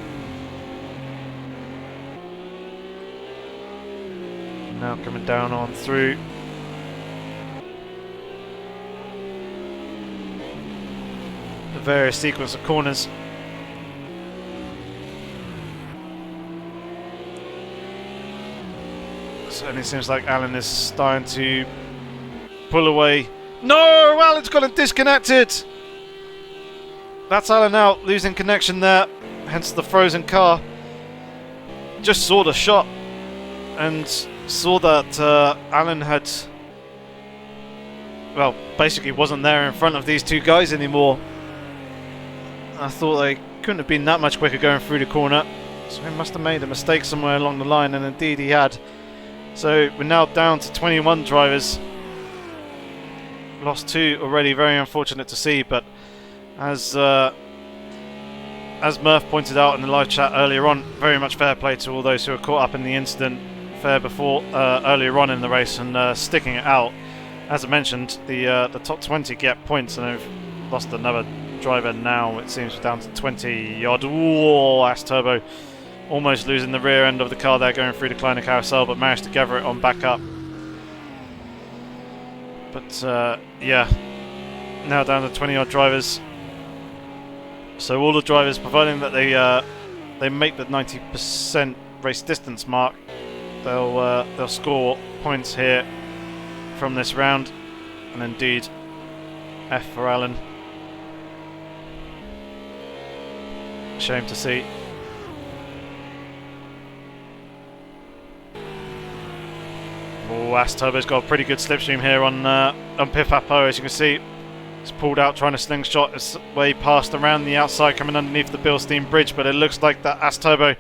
Now coming down on through. The various sequence of corners. Certainly seems like Alan is starting to pull away. No, Alan's got him disconnected. That's Alan out, losing connection there, hence the frozen car. Just saw the shot and saw that Alan had, well, basically wasn't there in front of these two guys anymore. I thought they couldn't have been that much quicker going through the corner, so he must have made a mistake somewhere along the line, and indeed he had. So we're now down to 21 drivers. Lost 2 already, very unfortunate to see, but as Murph pointed out in the live chat earlier on, very much fair play to all those who were caught up in the incident earlier on in the race and sticking it out. As I mentioned, the top 20 get points, and they've lost another driver now. It seems we're down to 20 odd. Ooh, As Turbo almost losing the rear end of the car there going through the Kleiner carousel, but managed to gather it on back up. But yeah, now down to 20 odd drivers. So all the drivers, providing that they make the 90% race distance mark, they'll score points here from this round. And indeed, F for Alan. Shame to see. Oh, As Turbo's got a pretty good slipstream here on Piff Papo, as you can see. He's pulled out trying to slingshot his way past around the outside, coming underneath the Bilstein bridge, but it looks like that As Turbo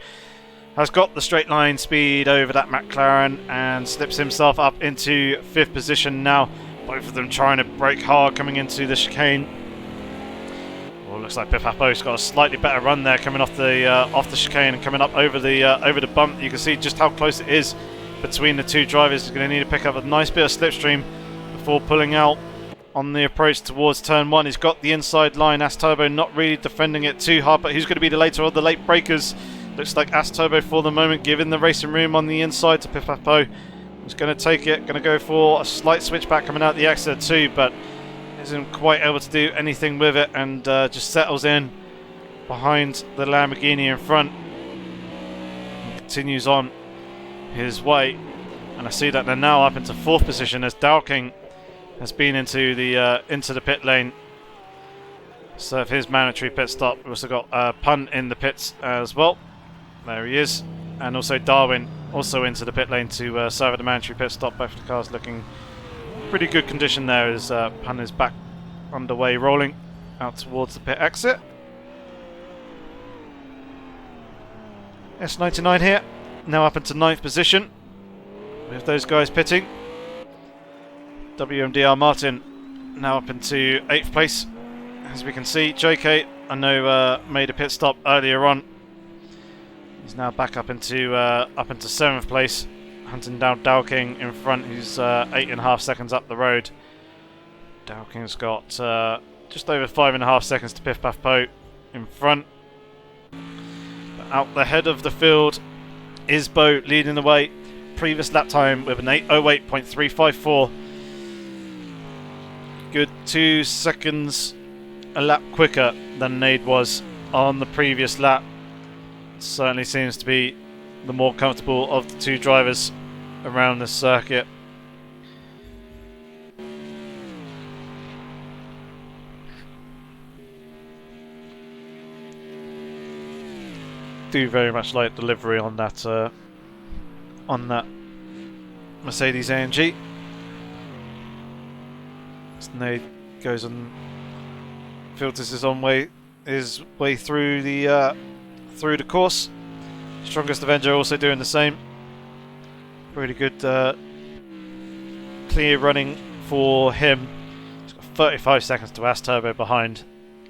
has got the straight line speed over that McLaren and slips himself up into 5th position now. Both of them trying to brake hard coming into the chicane. Well, looks like Piff Papo's got a slightly better run there coming off the chicane and coming up over the bump. You can see just how close it is between the two drivers. He's going to need to pick up a nice bit of slipstream before pulling out on the approach towards turn 1. He's got the inside line. As Turbo not really defending it too hard, but who's going to be the later of the late breakers? Looks like As Turbo for the moment, giving the racing room on the inside to Piff Papo. He's going to take it, going to go for a slight switchback coming out the exit too, but isn't quite able to do anything with it, and just settles in behind the Lamborghini in front and continues on his way. And I see that they're now up into 4th position as Dowking has been into the pit lane. So for his mandatory pit stop, we've also got Punt in the pits as well. There he is, and also Darwin also into the pit lane to serve at the mandatory pit stop. Both the cars looking pretty good condition there as Punt is back underway, rolling out towards the pit exit. S99 here, now up into 9th position with those guys pitting. WMDR Martin now up into 8th place. As we can see, JK, I know, made a pit stop earlier on. He's now back up into 7th place, hunting down Dowking in front, who's 8.5 seconds up the road. Dowking's got just over 5.5 seconds to Piff Paff Po in front. But out the head of the field is Bo leading the way. Previous lap time with an 8:08.354. Good 2 seconds a lap quicker than Nade was on the previous lap. Certainly seems to be the more comfortable of the two drivers around the circuit. Do very much like the livery on that Mercedes AMG. Nade goes and filters his way through the course. Strongest Avenger also doing the same. Pretty good clear running for him. He's got 35 seconds to As Turbo behind.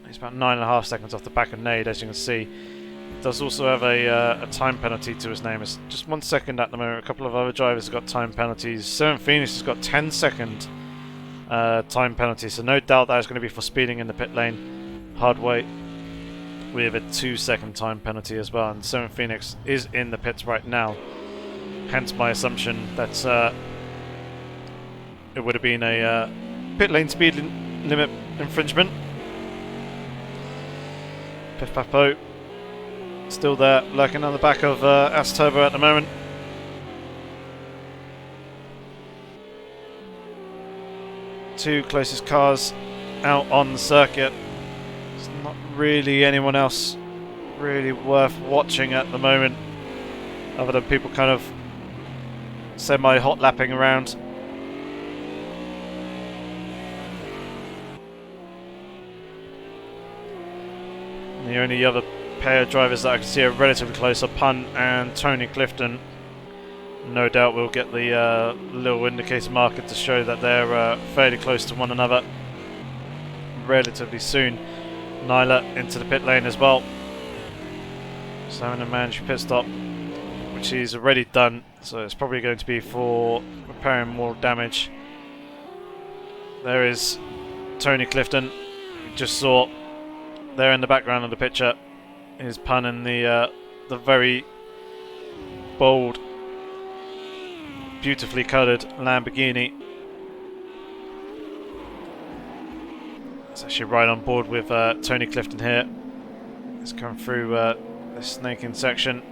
He's about 9.5 seconds off the back of Nade, as you can see. Does also have a time penalty to his name. It's just 1 second at the moment. A couple of other drivers have got time penalties. Seven Phoenix has got 10-second time penalty, so no doubt that is going to be for speeding in the pit lane. Hardway with a 2-second time penalty as well, and Seven Phoenix is in the pits right now. Hence my assumption that it would have been a pit lane speed limit infringement. Piff Paff Po still there, lurking on the back of As Turbo at the moment. two closest cars out on the circuit. There's not really anyone else really worth watching at the moment, other than people kind of semi-hot lapping around. And the only other pair of drivers that I can see are relatively close are Punt and Tony Clifton. No doubt we'll get the little indicator marker to show that they're fairly close to one another relatively soon. Nyla into the pit lane as well. So having a mandatory pit stop, which he's already done, so it's probably going to be for repairing more damage. There is Tony Clifton, you just saw there in the background of the picture, is Pun in the very bold, beautifully coloured Lamborghini. It's actually right on board with Tony Clifton here. It's come through this snaking section.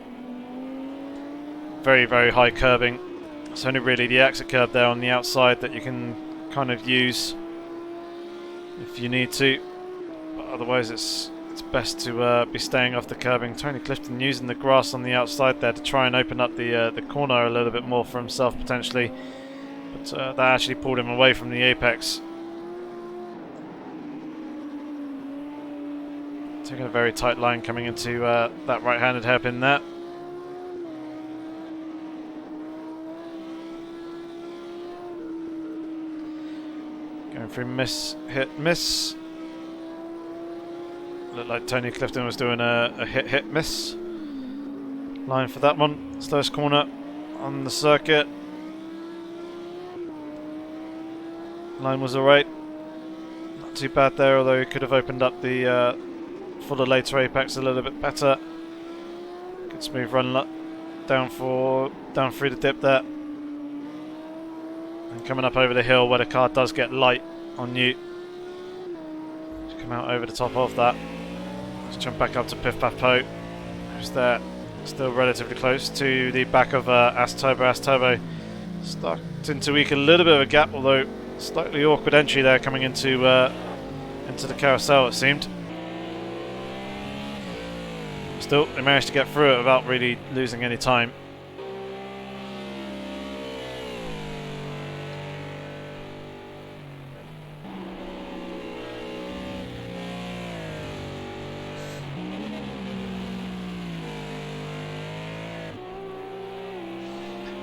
Very, very high curbing. It's only really the exit curb there on the outside that you can kind of use if you need to. But otherwise it's best to be staying off the curbing. Tony Clifton using the grass on the outside there to try and open up the corner a little bit more for himself potentially. But that actually pulled him away from the apex. Taking a very tight line coming into that right-handed hairpin there. Going through miss, hit, miss. Looked like Tony Clifton was doing a hit, hit, miss line for that one. Slowest corner on the circuit. Line was alright. Not too bad there, although he could have opened up the for the later apex a little bit better. Good smooth run down through the dip there. And coming up over the hill where the car does get light on you. Just come out over the top of that. Let's jump back up to Piff Paff Po. Who's there? Still relatively close to the back of As Turbo. Starting to eke a little bit of a gap, although slightly awkward entry there coming into the carousel it seemed. Still, they managed to get through it without really losing any time.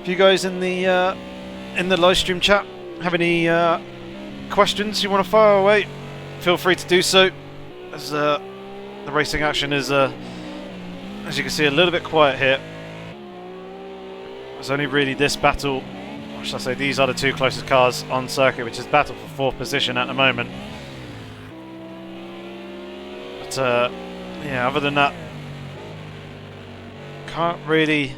If you guys in the live stream chat have any questions you want to fire away, feel free to do so. As the racing action is, as you can see, a little bit quiet here. It's only really this battle, or should I say, these are the two closest cars on circuit, which is battle for fourth position at the moment. But yeah, other than that, can't really.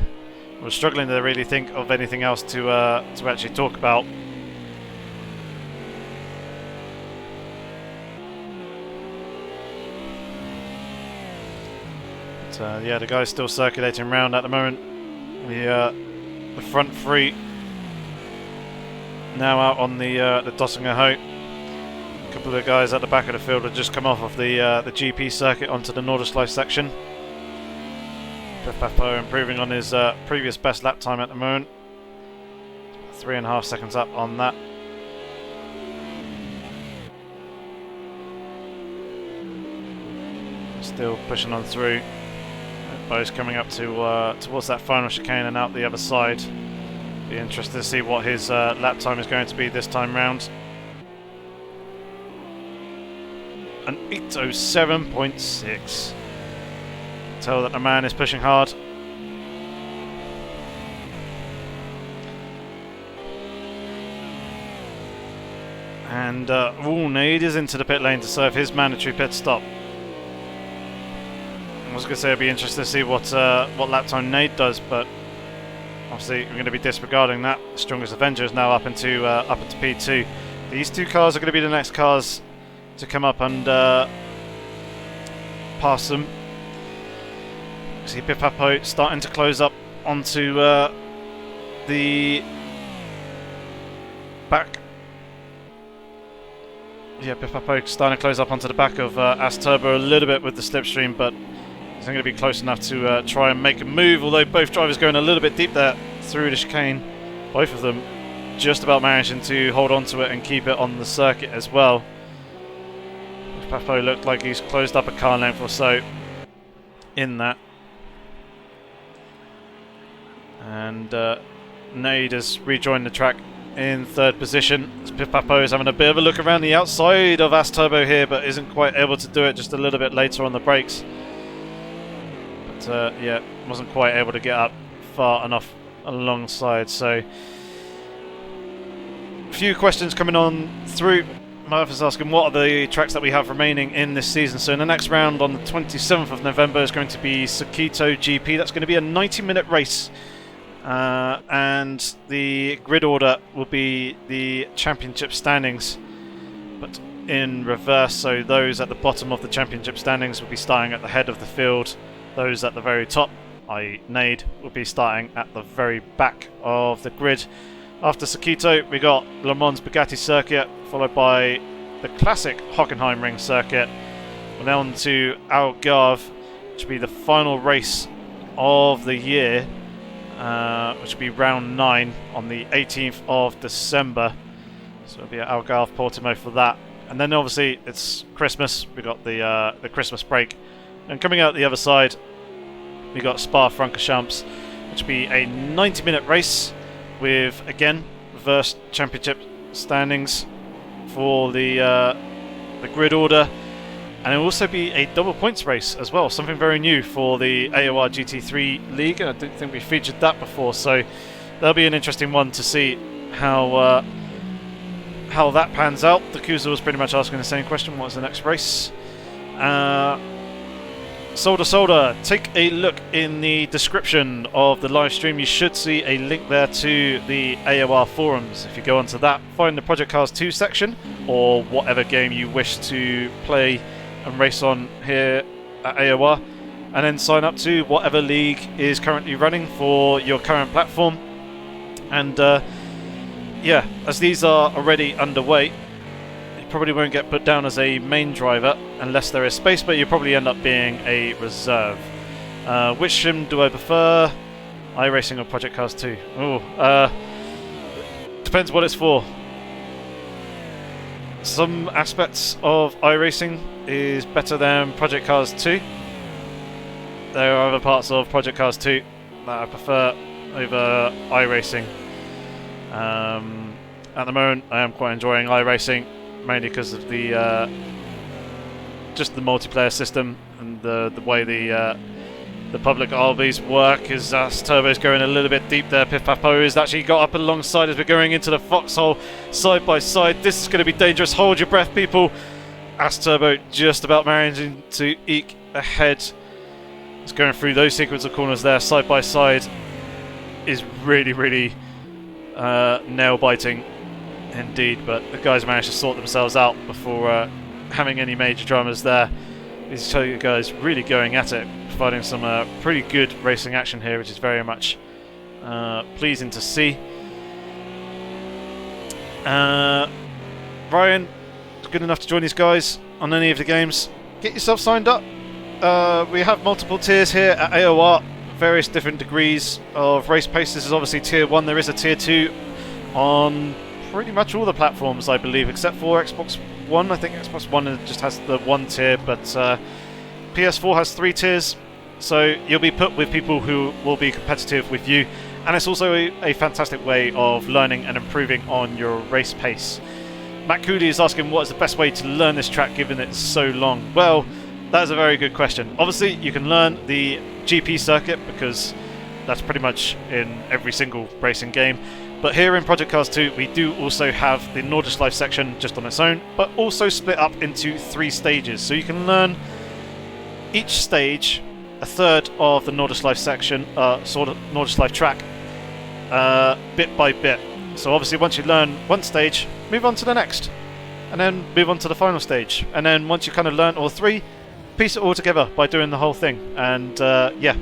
We're struggling to really think of anything else to actually talk about. But, yeah, the guy's still circulating around at the moment. The front three now out on the Dossinger Hope. A couple of the guys at the back of the field have just come off of the GP circuit onto the Norderschleife section. Peppo improving on his previous best lap time at the moment. 3.5 seconds up on that. Still pushing on through. Bo's coming up to towards that final chicane and out the other side. Be interested to see what his lap time is going to be this time round. An 8:07.6. Tell that the man is pushing hard. And Nade is into the pit lane to serve his mandatory pit stop. I was going to say I'd be interested to see what lap time Nade does, but obviously we're going to be disregarding that. The Strongest Avenger is now up into P2. These two cars are going to be the next cars to come up and pass them. See Piff Paff starting to close up onto the back yeah, Pipapo starting to close up onto the back of As Turbo a little bit with the slipstream, but he's not going to be close enough to try and make a move, although both drivers going a little bit deep there through the chicane. Both of them just about managing to hold on to it and keep it on the circuit as well. Pipapo looked like he's closed up a car length or so in that. And Nade has rejoined the track in third position. Pipapo is having a bit of a look around the outside of As Turbo here, but isn't quite able to do it, just a little bit later on the brakes. But yeah, wasn't quite able to get up far enough alongside. So a few questions coming on through. Murphy's asking what are the tracks that we have remaining in this season. So in the next round on the 27th of November is going to be Sakito GP. That's going to be a 90-minute race. And the grid order will be the championship standings, but in reverse. So those at the bottom of the championship standings will be starting at the head of the field. Those at the very top, i.e. Nade, will be starting at the very back of the grid. After Sakito, we got Le Mans Bugatti circuit, followed by the classic Hockenheimring circuit. We're now on to Algarve, which will be the final race of the year. Which will be round 9 on the 18th of December. So it'll be at Algarve Portimao for that. And then obviously it's Christmas. We got the Christmas break. And coming out the other side, we got Spa-Francorchamps, which will be a 90-minute race with, again, reverse championship standings for the grid order. And it will also be a double points race as well, something very new for the AOR GT3 League, and I don't think we featured that before, so that'll be an interesting one to see how that pans out. The Kuza was pretty much asking the same question, what is the next race? Solder, take a look in the description of the live stream. You should see a link there to the AOR forums. If you go onto that, find the Project Cars 2 section, or whatever game you wish to play and race on here at AOR, and then sign up to whatever league is currently running for your current platform. And yeah, as these are already underway, you probably won't get put down as a main driver unless there is space, but you probably end up being a reserve. Which sim do I prefer? iRacing or Project Cars 2? Oh, depends what it's for. Some aspects of iRacing is better than Project Cars 2. There are other parts of Project Cars 2 that I prefer over iRacing. At the moment, I am quite enjoying iRacing, mainly because of the just the multiplayer system and the way the public RBs work. As Turbo's going a little bit deep there, Pipapo has actually got up alongside as we're going into the foxhole side by side. This is going to be dangerous. Hold your breath, people. As Turbo just about managing to eke ahead. It's going through those sequence of corners there side by side is really, really nail-biting indeed, but the guys managed to sort themselves out before having any major dramas there. These two guys really going at it, providing some pretty good racing action here, which is very much pleasing to see. Ryan, good enough to join these guys on any of the games. Get yourself signed up. We have multiple tiers here at AOR, various different degrees of race pace. This is obviously tier 1. There is a tier 2 on pretty much all the platforms, I believe, except for Xbox One. I think Xbox One just has the 1 tier, but PS4 has 3 tiers, so you'll be put with people who will be competitive with you, and it's also a fantastic way of learning and improving on your race pace. Matt Cooley is asking what is the best way to learn this track given it's so long. Well, that is a very good question. Obviously you can learn the GP circuit because that's pretty much in every single racing game. But here in Project Cars 2 we do also have the Nordschleife section just on its own, but also split up into 3 stages. So you can learn each stage, a third of the Nordschleife section, sort of Nordschleife track, bit by bit. So obviously once you learn one stage, move on to the next, and then move on to the final stage. And then once you kind of learn all 3, piece it all together by doing the whole thing. And yeah,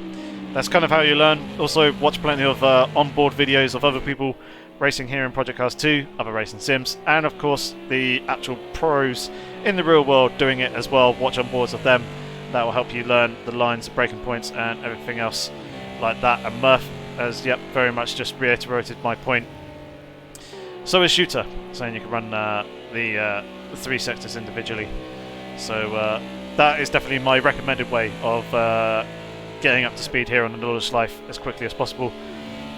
that's kind of how you learn. Also watch plenty of onboard videos of other people racing here in Project Cars 2, other racing sims, and of course the actual pros in the real world doing it as well. Watch on boards of them. That will help you learn the lines, breaking points, and everything else like that. And Murph has, yep, very much just reiterated my point. So is Shooter, saying you can run the 3 sectors individually. So that is definitely my recommended way of getting up to speed here on the Knowledge Life as quickly as possible.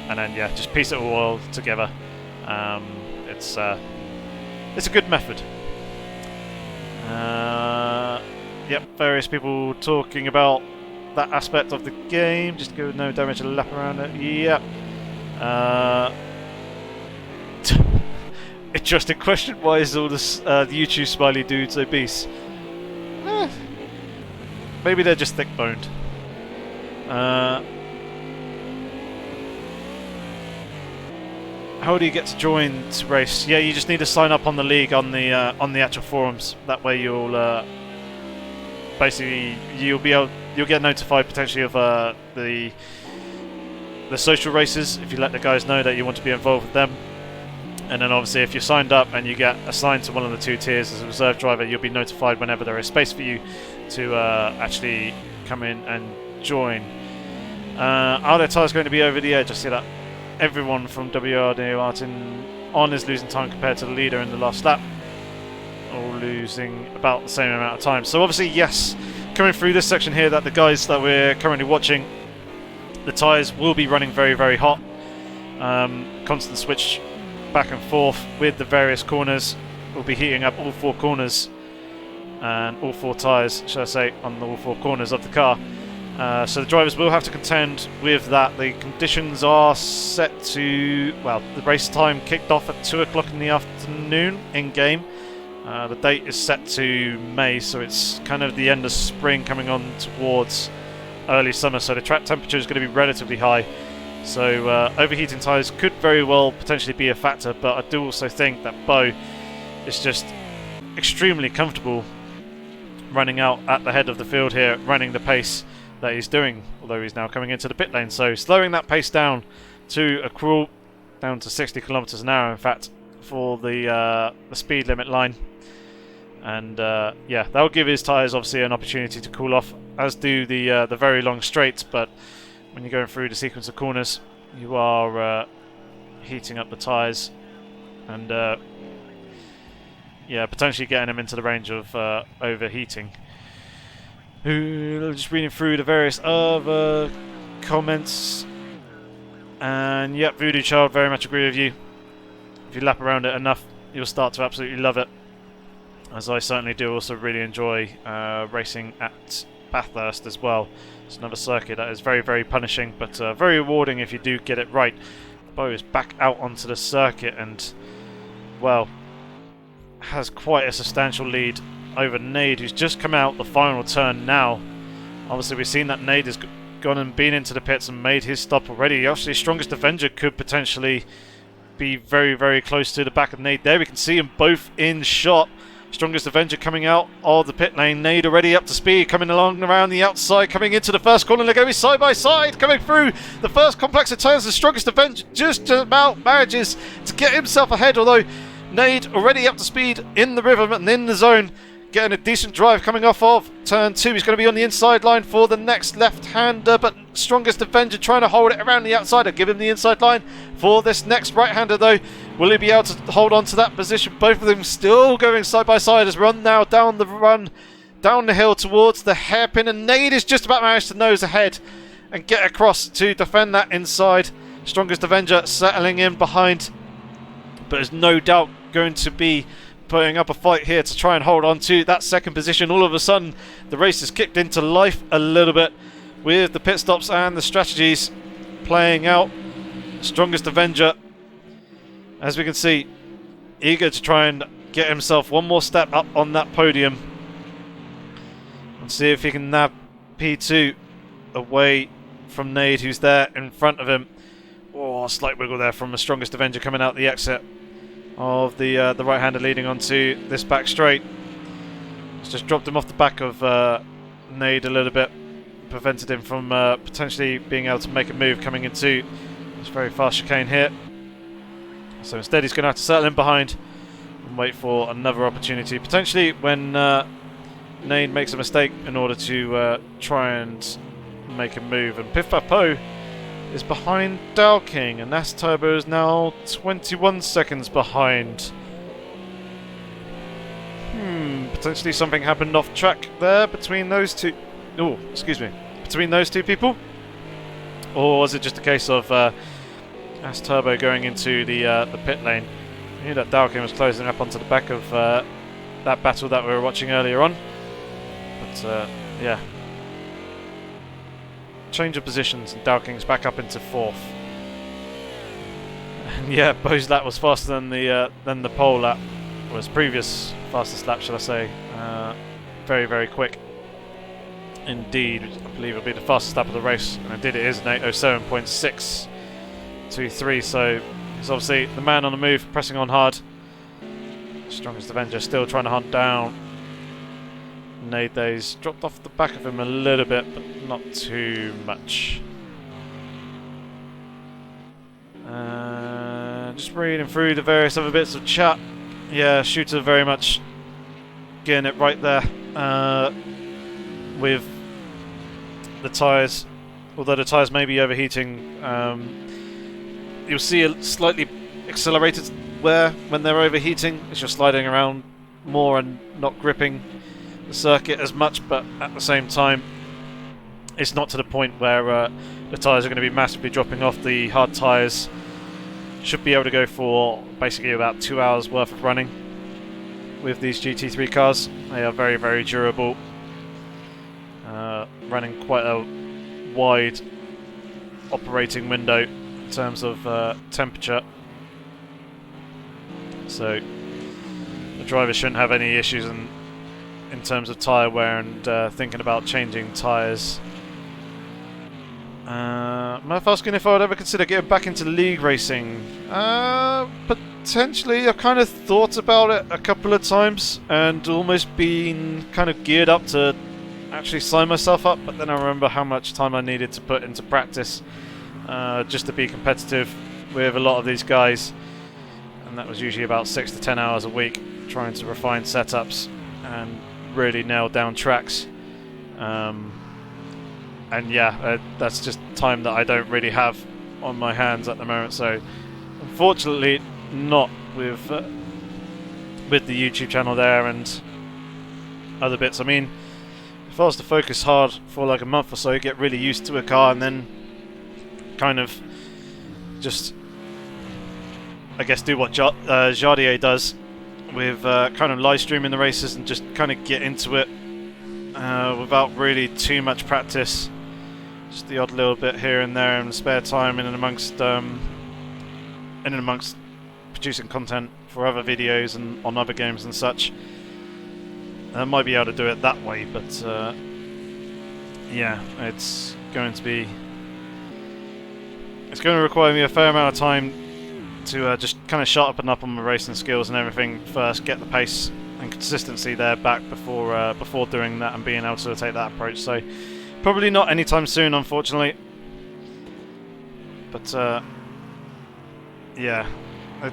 And then, yeah, just piece it all together. It's a good method. Yep, various people talking about that aspect of the game. Just go with no damage, a lap around it. Yep. Interesting question. Why is all this the YouTube smiley dudes obese? Maybe they're just thick-boned. How do you get to join to race? Yeah, you just need to sign up on the league on the actual forums. That way you'll basically you'll get notified potentially of the social races if you let the guys know that you want to be involved with them. And then obviously if you're signed up and you get assigned to one of the 2 tiers as a reserve driver, you'll be notified whenever there is space for you to actually come in and join. Are their tyres going to be over the edge? I see that everyone from WRD Martin on is losing time compared to the leader in the last lap. All losing about the same amount of time. So obviously, yes, coming through this section here, that the guys that we're currently watching, the tyres will be running very, very hot. Constant switch back and forth with the various corners. We'll be heating up all 4 corners and all 4 tyres, should I say, on all 4 corners of the car. So the drivers will have to contend with that. The conditions are set to, well, the race time kicked off at 2 o'clock in the afternoon in game. The date is set to May, so it's kind of the end of spring coming on towards early summer, so the track temperature is going to be relatively high. So overheating tyres could very well potentially be a factor, but I do also think that Bo is just extremely comfortable running out at the head of the field here, running the pace that he's doing, although he's now coming into the pit lane. So slowing that pace down to a crawl, down to 60 kilometers an hour in fact, for the speed limit line. And yeah, that'll give his tyres obviously an opportunity to cool off, as do the very long straights. But when you're going through the sequence of corners, you are heating up the tyres and yeah, potentially getting them into the range of overheating. Just reading through the various other comments, and yep, Voodoo Child, very much agree with you. If you lap around it enough, you'll start to absolutely love it, as I certainly do. Also really enjoy racing at Bathurst as well. It's another circuit that is very, very punishing, but very rewarding if you do get it right. Bo is back out onto the circuit and, well, has quite a substantial lead over Nade, who's just come out the final turn now. Obviously we've seen that Nade has gone and been into the pits and made his stop already. Actually, Strongest Avenger could potentially be very, very close to the back of Nade there. We can see them both in shot. Strongest Avenger coming out of the pit lane. Nade already up to speed, coming along around the outside, coming into the first corner. They're going side by side, coming through the first complex of turns. The Strongest Avenger just about manages to get himself ahead, although Nade already up to speed in the rhythm and in the zone, getting a decent drive coming off of turn 2. He's going to be on the inside line for the next left-hander, but Strongest Avenger trying to hold it around the outside. I'll give him the inside line for this next right-hander though. Will he be able to hold on to that position? Both of them still going side by side as run now down the hill towards the hairpin, and Nade is just about managed to nose ahead and get across to defend that inside. Strongest Avenger settling in behind, but there's no doubt going to be putting up a fight here to try and hold on to that second position. All of a sudden the race is kicked into life a little bit with the pit stops and the strategies playing out. Strongest Avenger, as we can see, eager to try and get himself one more step up on that podium and see if he can nab P2 away from Nade, who's there in front of him. Oh, slight wiggle there from the Strongest Avenger coming out the exit of the right-hander leading onto this back straight. It's just dropped him off the back of Nade a little bit, prevented him from potentially being able to make a move coming into this very fast chicane here. So instead he's going to have to settle in behind and wait for another opportunity, potentially when Nade makes a mistake, in order to try and make a move. And Piff Puff Po is behind Dow King, and S Turbo is now 21 seconds behind. Potentially something happened off track there between those two. Oh, excuse me. Between those two people? Or was it just a case of S Turbo going into the pit lane? I knew that Dow King was closing up onto the back of that battle that we were watching earlier on. But yeah. Change of positions, and Dow King's back up into 4th. And yeah, Bo's lap was faster than the pole lap. Was previous fastest lap, shall I say. Very, very quick indeed. I believe it'll be the fastest lap of the race, and indeed it is, an 8:07.623. So he's obviously the man on the move, pressing on hard. Strongest Avenger still trying to hunt down Nade. He's dropped off the back of him a little bit, but not too much. Just reading through the various other bits of chat. Yeah, Shooter very much getting it right there with the tyres. Although the tyres may be overheating, you'll see a slightly accelerated wear when they're overheating, as you're sliding around more and not gripping the circuit as much, but at the same time it's not to the point where the tyres are going to be massively dropping off. The hard tyres should be able to go for basically about 2 hours worth of running with these GT3 cars. They are very, very durable, running quite a wide operating window in terms of temperature, so the driver shouldn't have any issues in terms of tyre wear and thinking about changing tyres. Murph asking if I would ever consider getting back into league racing. Potentially. I've kind of thought about it a couple of times and almost been kind of geared up to actually sign myself up, but then I remember how much time I needed to put into practice just to be competitive with a lot of these guys, and that was usually about 6 to 10 hours a week trying to refine setups and really nail down tracks. And yeah, that's just time that I don't really have on my hands at the moment. So unfortunately, not with the YouTube channel there and other bits. I mean, if I was to focus hard for like a month or so, get really used to a car, and then kind of just, I guess, do what Jardier does with kind of live streaming the races and just kind of get into it without really too much practice. Just the odd little bit here and there in spare time, in and amongst producing content for other videos and on other games and such. I might be able to do it that way, but yeah, it's going to require me a fair amount of time to just kind of sharpen up on my racing skills and everything first, get the pace and consistency there back before doing that and being able to take that approach. So probably not anytime soon, unfortunately. But yeah, I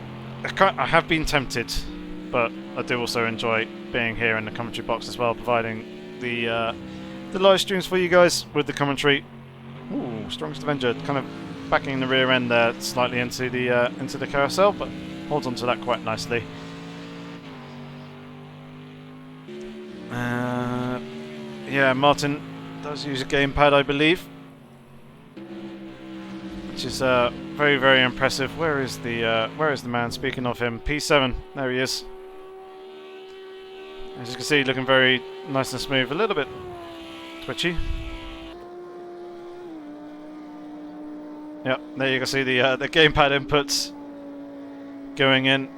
have been tempted, but I do also enjoy being here in the commentary box as well, providing the live streams for you guys with the commentary. Ooh, strongest Avenger kind of backing the rear end there slightly into the carousel, but holds on to that quite nicely. Yeah, Martin does use a gamepad, I believe, which is very, very impressive. Where is the man? Speaking of him, P7. There he is. As you can see, looking very nice and smooth. A little bit twitchy. Yep, there you can see the gamepad inputs going in.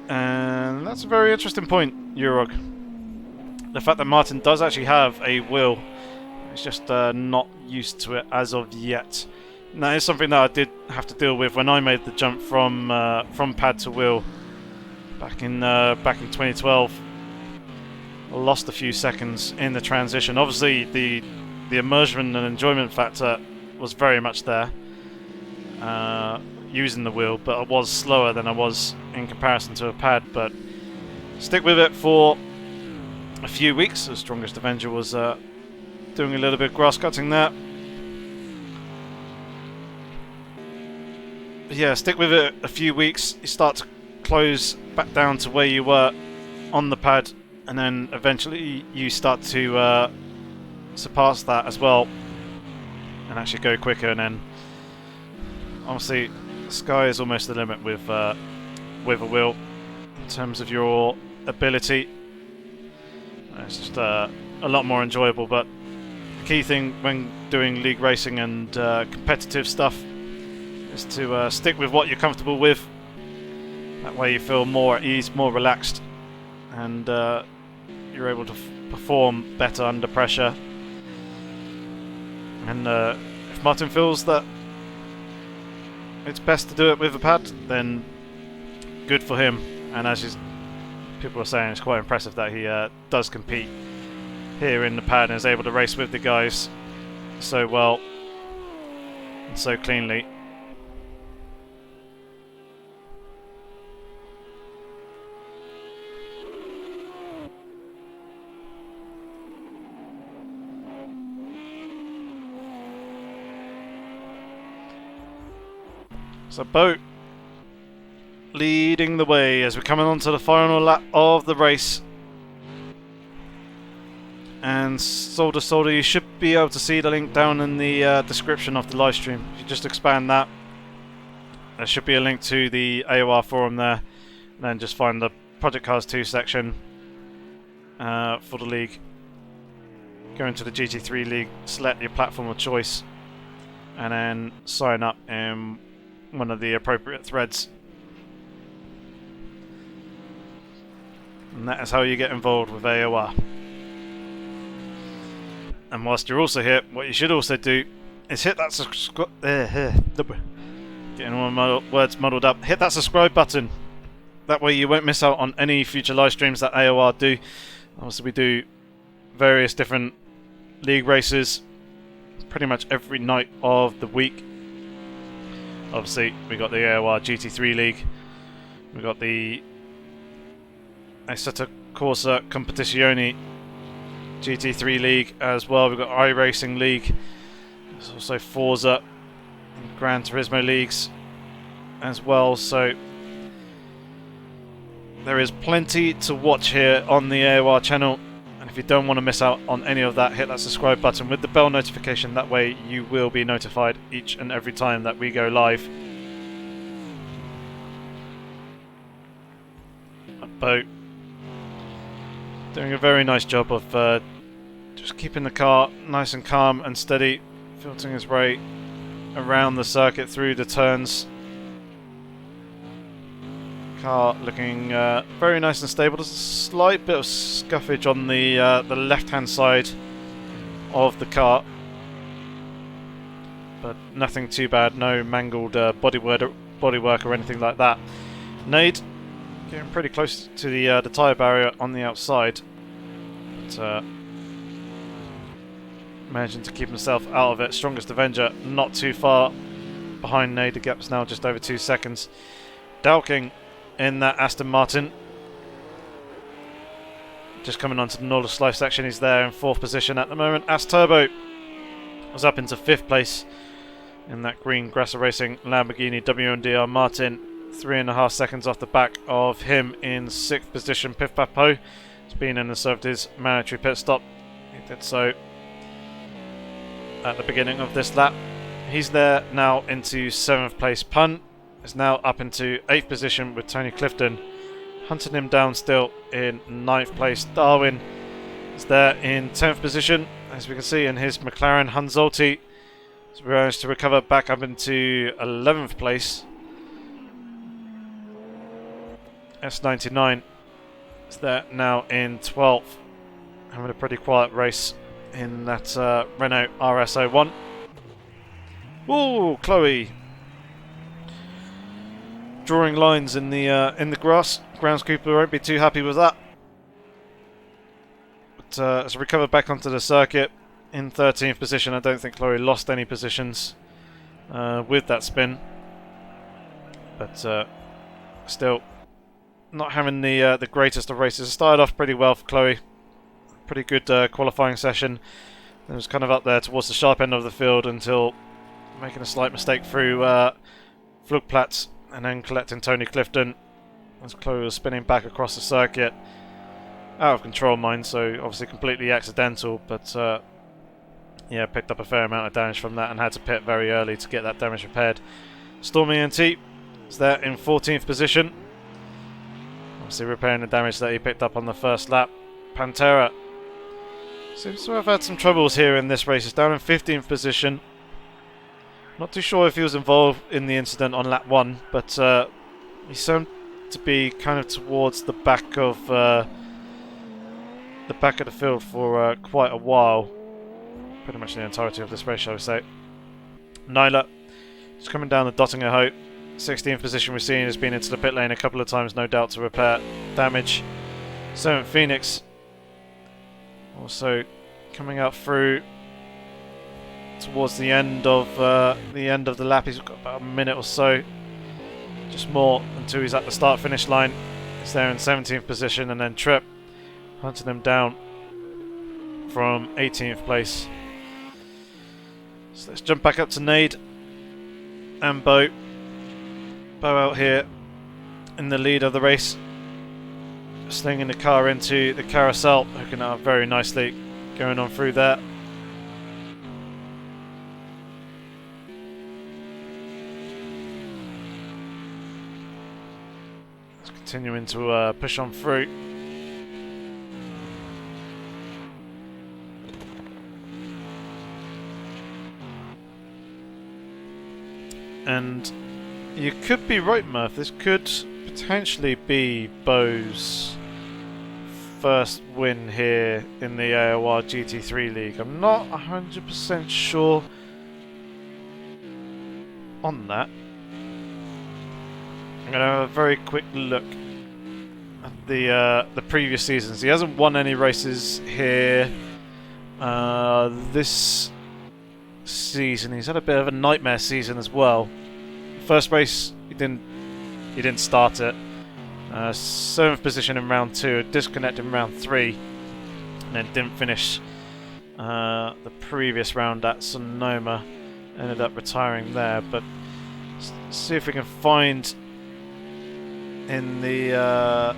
And that's a very interesting point, Urog. The fact that Martin does actually have a wheel, he's just not used to it as of yet. And that is something that I did have to deal with when I made the jump from pad to wheel back in 2012. I lost a few seconds in the transition. Obviously, the the immersion and enjoyment factor was very much there using the wheel, but I was slower than I was in comparison to a pad. But stick with it for a few weeks. The Strongest Avenger was doing a little bit of grass cutting there. But yeah, stick with it a few weeks. You start to close back down to where you were on the pad, and then eventually you start to surpass that as well and actually go quicker. And then honestly, the sky is almost the limit with a wheel in terms of your ability. It's just a lot more enjoyable. But the key thing when doing league racing and competitive stuff is to stick with what you're comfortable with. That way you feel more at ease, more relaxed, and you're able to perform better under pressure. And if Martin feels that it's best to do it with a pad, then good for him. And as people are saying, it's quite impressive that he does compete here in the pad and is able to race with the guys so well and so cleanly. So Boat leading the way as we're coming on to the final lap of the race. And Solder, you should be able to see the link down in the description of the live stream. If you just expand that, there should be a link to the AOR forum there. And then just find the Project Cars 2 section for the league. Go into the GT3 league, select your platform of choice, and then sign up in one of the appropriate threads. And that is how you get involved with AOR. And whilst you're also here, what you should also do is hit that subscribe. Getting all my words muddled up. Hit that subscribe button. That way you won't miss out on any future live streams that AOR do. Obviously, we do various different league races pretty much every night of the week. Obviously, we got the AOR GT3 League. We got the Assetto Corsa Competizione GT3 League as well. We've got iRacing League. There's also Forza and Gran Turismo Leagues as well. So there is plenty to watch here on the AOR channel. And if you don't want to miss out on any of that, hit that subscribe button with the bell notification. That way you will be notified each and every time that we go live. Boat doing a very nice job of just keeping the car nice and calm and steady, filtering his way around the circuit through the turns. Car looking very nice and stable. There's a slight bit of scuffage on the left-hand side of the car, but nothing too bad. No mangled bodywork or anything like that. Nade getting pretty close to the tyre barrier on the outside, but managing to keep himself out of it. Strongest Avenger not too far behind Nade. The gap's now just over 2 seconds. Dalking in that Aston Martin. Just coming onto the Northern Life section. He's there in 4th position at the moment. As Turbo was up into 5th place in that green Grasser Racing Lamborghini WMDR Martin. 3.5 seconds off the back of him in 6th position. Piff Papo has been in and served his mandatory pit stop. He did so at the beginning of this lap. He's there now into 7th place. Pun is now up into 8th position with Tony Clifton hunting him down still in 9th place. Darwin is there in 10th position, as we can see in his McLaren. Hanzolti has managed to recover back up into 11th place. S99 is there now in 12th, having a pretty quiet race in that Renault RS01. Ooh, Chloe drawing lines in the grass. Groundskeeper won't be too happy with that. But has recovered back onto the circuit. in 13th position. I don't think Chloe lost any positions with that spin. But still, not having the greatest of races. It started off pretty well for Chloe. Pretty good qualifying session. It was kind of up there towards the sharp end of the field until making a slight mistake through Vlugplatz and then collecting Tony Clifton as Chloe was spinning back across the circuit. Out of control, mind, so obviously completely accidental, but yeah, picked up a fair amount of damage from that and had to pit very early to get that damage repaired. Stormy NT is there in 14th position, obviously repairing the damage that he picked up on the first lap. Pantera seems to have had some troubles here in this race. He's down in 15th position. Not too sure if he was involved in the incident on lap 1, but he seemed to be kind of towards the back of the field for quite a while. Pretty much the entirety of this race, shall we say. Nyla is coming down the Dottinger Hope. 16th position we've seen, has been into the pit lane a couple of times, no doubt to repair damage. 7th Phoenix also coming out through towards the end of the lap. He's got about a minute or so, just more, until he's at the start-finish line. He's there in 17th position, and then Tripp hunting him down from 18th place. So let's jump back up to Nade and Bo. Bo out here in the lead of the race, slinging the car into the carousel, hooking it up very nicely, going on through there. Continuing to push on through. And you could be right, Murph. This could potentially be Bo's first win here in the AOR GT3 League. I'm not 100% sure on that. I'm going to have a very quick look at the previous seasons. He hasn't won any races here this season. He's had a bit of a nightmare season as well. First race he didn't start it. 7th position in round 2, disconnect in round 3, and then didn't finish the previous round at Sonoma. Ended up retiring there, but let's see if we can find in the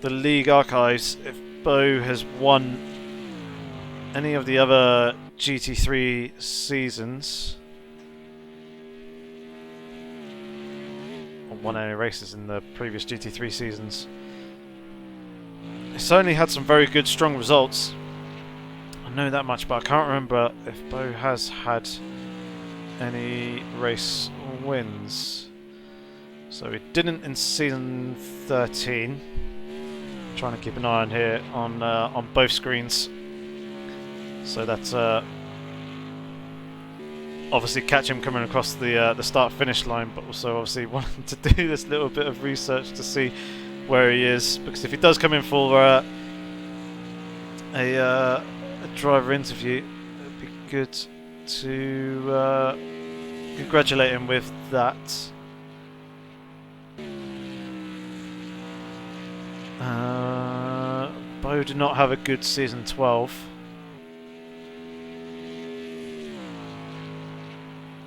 league archives if Bo has won any of the other GT3 seasons, or won any races in the previous GT3 seasons. He's certainly had some very good, strong results. I know that much, but I can't remember if Bo has had any race wins. So he didn't in season 13. I'm trying to keep an eye on here on both screens, so that's obviously catch him coming across the start-finish line, but also obviously wanting to do this little bit of research to see where he is, because if he does come in for a driver interview, it'd be good to congratulate him with that. Bo did not have a good season 12.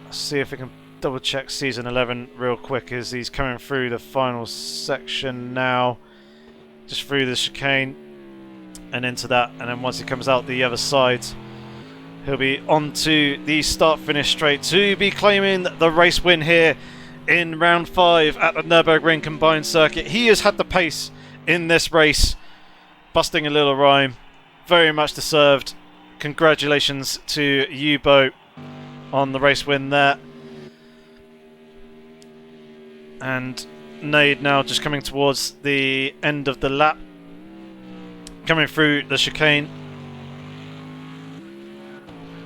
Let's see if we can double check season 11 real quick as he's coming through the final section now. Just through the chicane and into that, and then once he comes out the other side, he'll be onto the start-finish straight to be claiming the race win here in round 5 at the Nuburgring combined circuit. He has had the pace in this race, busting a little rhyme, very much deserved. Congratulations to you, Bo, on the race win there. And Nade now just coming towards the end of the lap, coming through the chicane,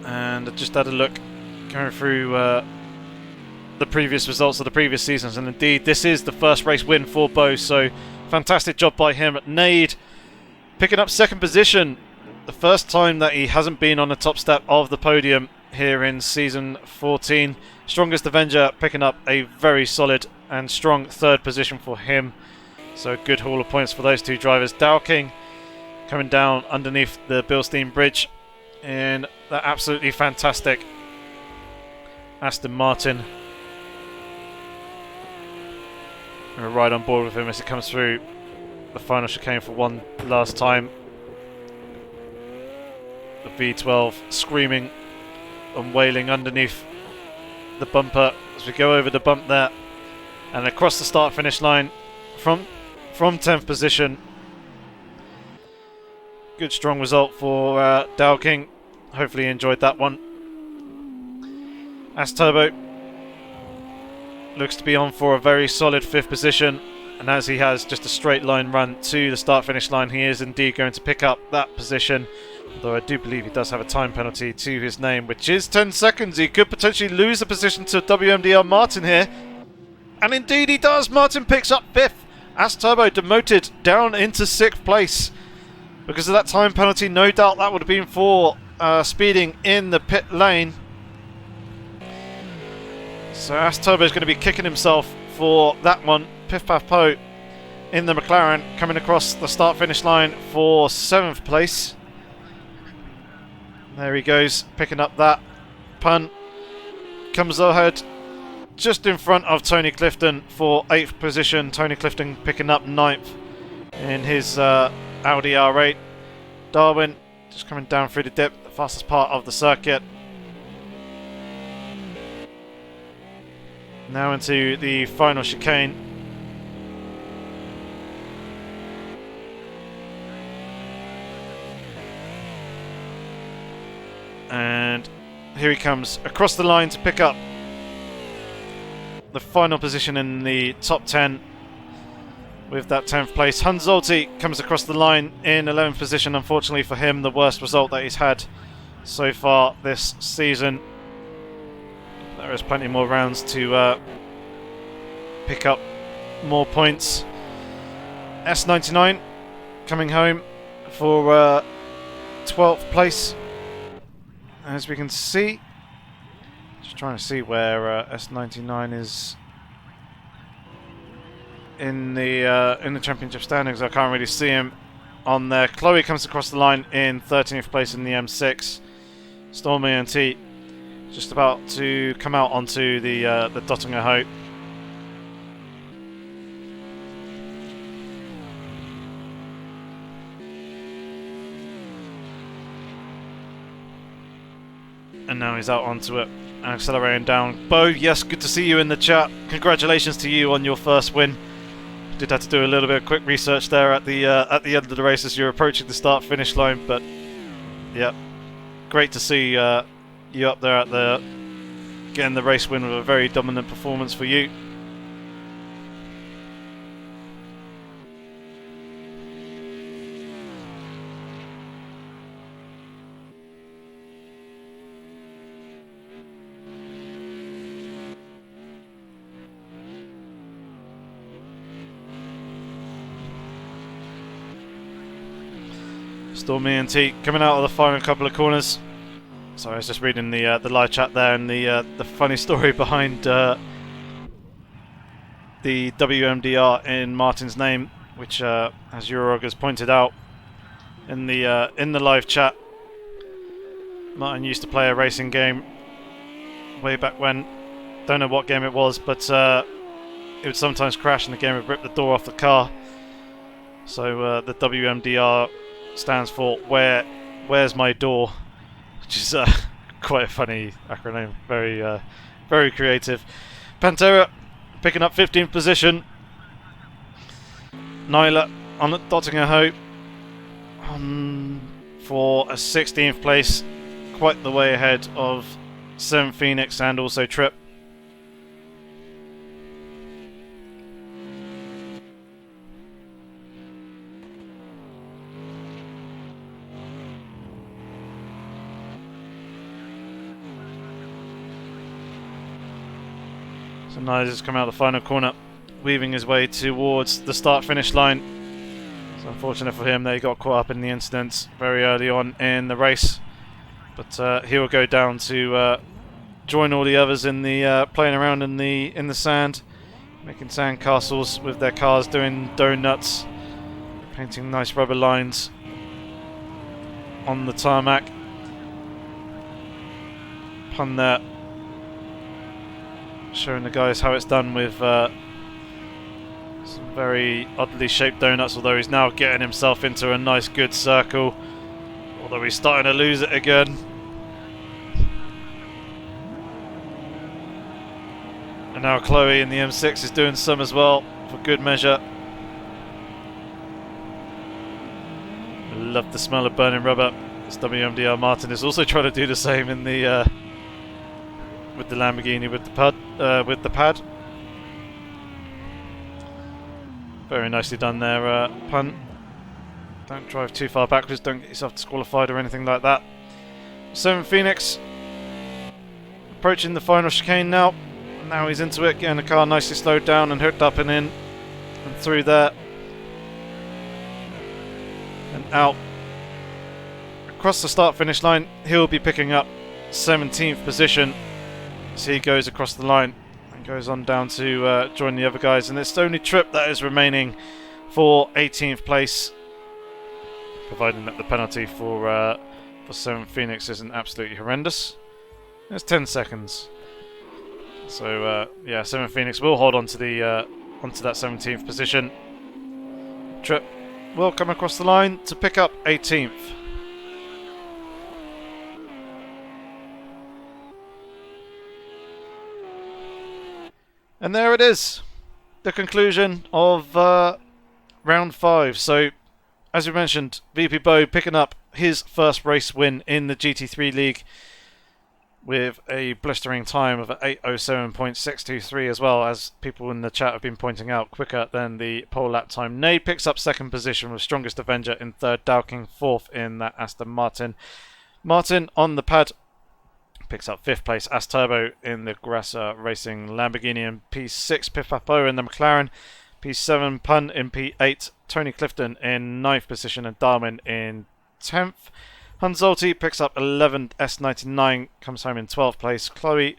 and I just had a look going through the previous results of the previous seasons, and indeed this is the first race win for Bo, so fantastic job by him. Nade picking up 2nd position the first time that he hasn't been on the top step of the podium here in Season 14. Strongest Avenger picking up a very solid and strong third position for him. So a good haul of points for those two drivers. Dow King coming down underneath the Bilstein Bridge in that absolutely fantastic Aston Martin. We're right on board with him as it comes through the final chicane for one last time. The V12 screaming and wailing underneath the bumper as we go over the bump there and across the start finish line from 10th position. Good strong result for Dow King. Hopefully you enjoyed that one. As Turbo looks to be on for a very solid 5th position, and as he has just a straight line run to the start finish line, he is indeed going to pick up that position, although I do believe he does have a time penalty to his name, which is 10 seconds. He could potentially lose the position to WMDR Martin here, and indeed he does. Martin picks up 5th. As Turbo demoted down into 6th place because of that time penalty. No doubt that would have been for speeding in the pit lane. So As Turbo is going to be kicking himself for that one. Piff Paff Po in the McLaren coming across the start finish line for 7th place. There he goes, picking up that pun. Comes ahead just in front of Tony Clifton for 8th position. Tony Clifton picking up 9th in his Audi R8. Darwin just coming down through the dip, the fastest part of the circuit. Now into the final chicane. And here he comes across the line to pick up the final position in the top 10 with that 10th place. Hans Zolti comes across the line in 11th position. Unfortunately for him, the worst result that he's had so far this season. There is plenty more rounds to pick up more points. S99 coming home for 12th place, as we can see. Just trying to see where S99 is in the championship standings. I can't really see him on there. Chloe comes across the line in 13th place in the M6. Stormy and T just about to come out onto the Dottinger Hope. And now he's out onto it and accelerating down. Bo, yes, good to see you in the chat. Congratulations to you on your first win. Did have to do a little bit of quick research there at the end of the race as you're approaching the start finish line, but yeah, great to see you up there at getting the race win with a very dominant performance for you. Stormy and T coming out of the final couple of corners. Sorry, I was just reading the live chat there, and the funny story behind the WMDR in Martin's name, which as Eurog has pointed out in the live chat. Martin used to play a racing game way back when. Don't know what game it was, but it would sometimes crash and the game would rip the door off the car. So the WMDR stands for Where's My Door, which is quite a funny acronym. Very creative. Pantera picking up 15th position. Nyla on Dottinger Hope for a 16th place, quite the way ahead of Seven Phoenix and also Trip. So Nyla has come out the final corner, weaving his way towards the start finish line. It's unfortunate for him that he got caught up in the incident very early on in the race. But he will go down to join all the others in the playing around in the sand, making sand castles with their cars, doing donuts, painting nice rubber lines on the tarmac. Pun there, showing the guys how it's done with some very oddly shaped donuts, although he's now getting himself into a nice good circle, although he's starting to lose it again. And now Chloe in the M6 is doing some as well, for good measure. Love the smell of burning rubber. This WMDR Martin is also trying to do the same in the with the Lamborghini with the pad. Very nicely done there, Pun. Don't drive too far backwards. Don't get yourself disqualified or anything like that. 7 Phoenix approaching the final chicane now. Now he's into it, getting the car nicely slowed down and hooked up and in and through there and out. Across the start-finish line, he'll be picking up 17th position as he goes across the line and goes on down to join the other guys. And it's only Tripp that is remaining for 18th place, providing that the penalty for 7 Phoenix isn't absolutely horrendous. It's 10 seconds. So yeah, 7 Phoenix will hold on to the onto that 17th position. Tripp will come across the line to pick up 18th. And there it is, the conclusion of round 5. So, as we mentioned, VP Bo picking up his first race win in the GT3 League with a blistering time of 8:07.623 as well, as people in the chat have been pointing out, quicker than the pole lap time. Nade picks up 2nd position with Strongest Avenger in 3rd, Dowking 4th in that Aston Martin. Martin on the pad picks up 5th place, As Turbo in the Grasser Racing Lamborghini in P6, Piff Papo in the McLaren, P7, Pun in P8, Tony Clifton in 9th position and Darwin in 10th. Hunzolti picks up 11th, S99 comes home in 12th place. Chloe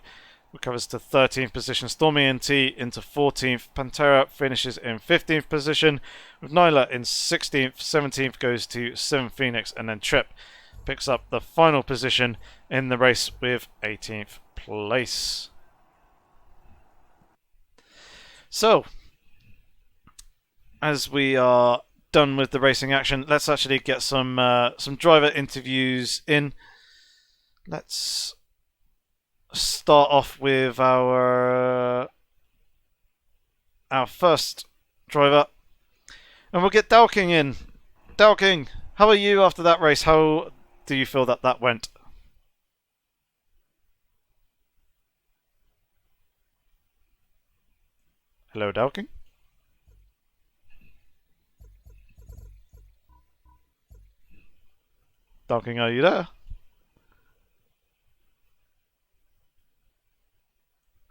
recovers to 13th position. Stormy NT into 14th. Pantera finishes in 15th position, with Nyla in 16th. 17th goes to 7 Phoenix, and then Tripp picks up the final position in the race with 18th place. So, as we are done with the racing action, let's actually get some driver interviews in. Let's start off with our first driver, and we'll get Dowking in. Dowking, how are you after that race? How do you feel that went? Hello, Dowking. Dowking, are you there?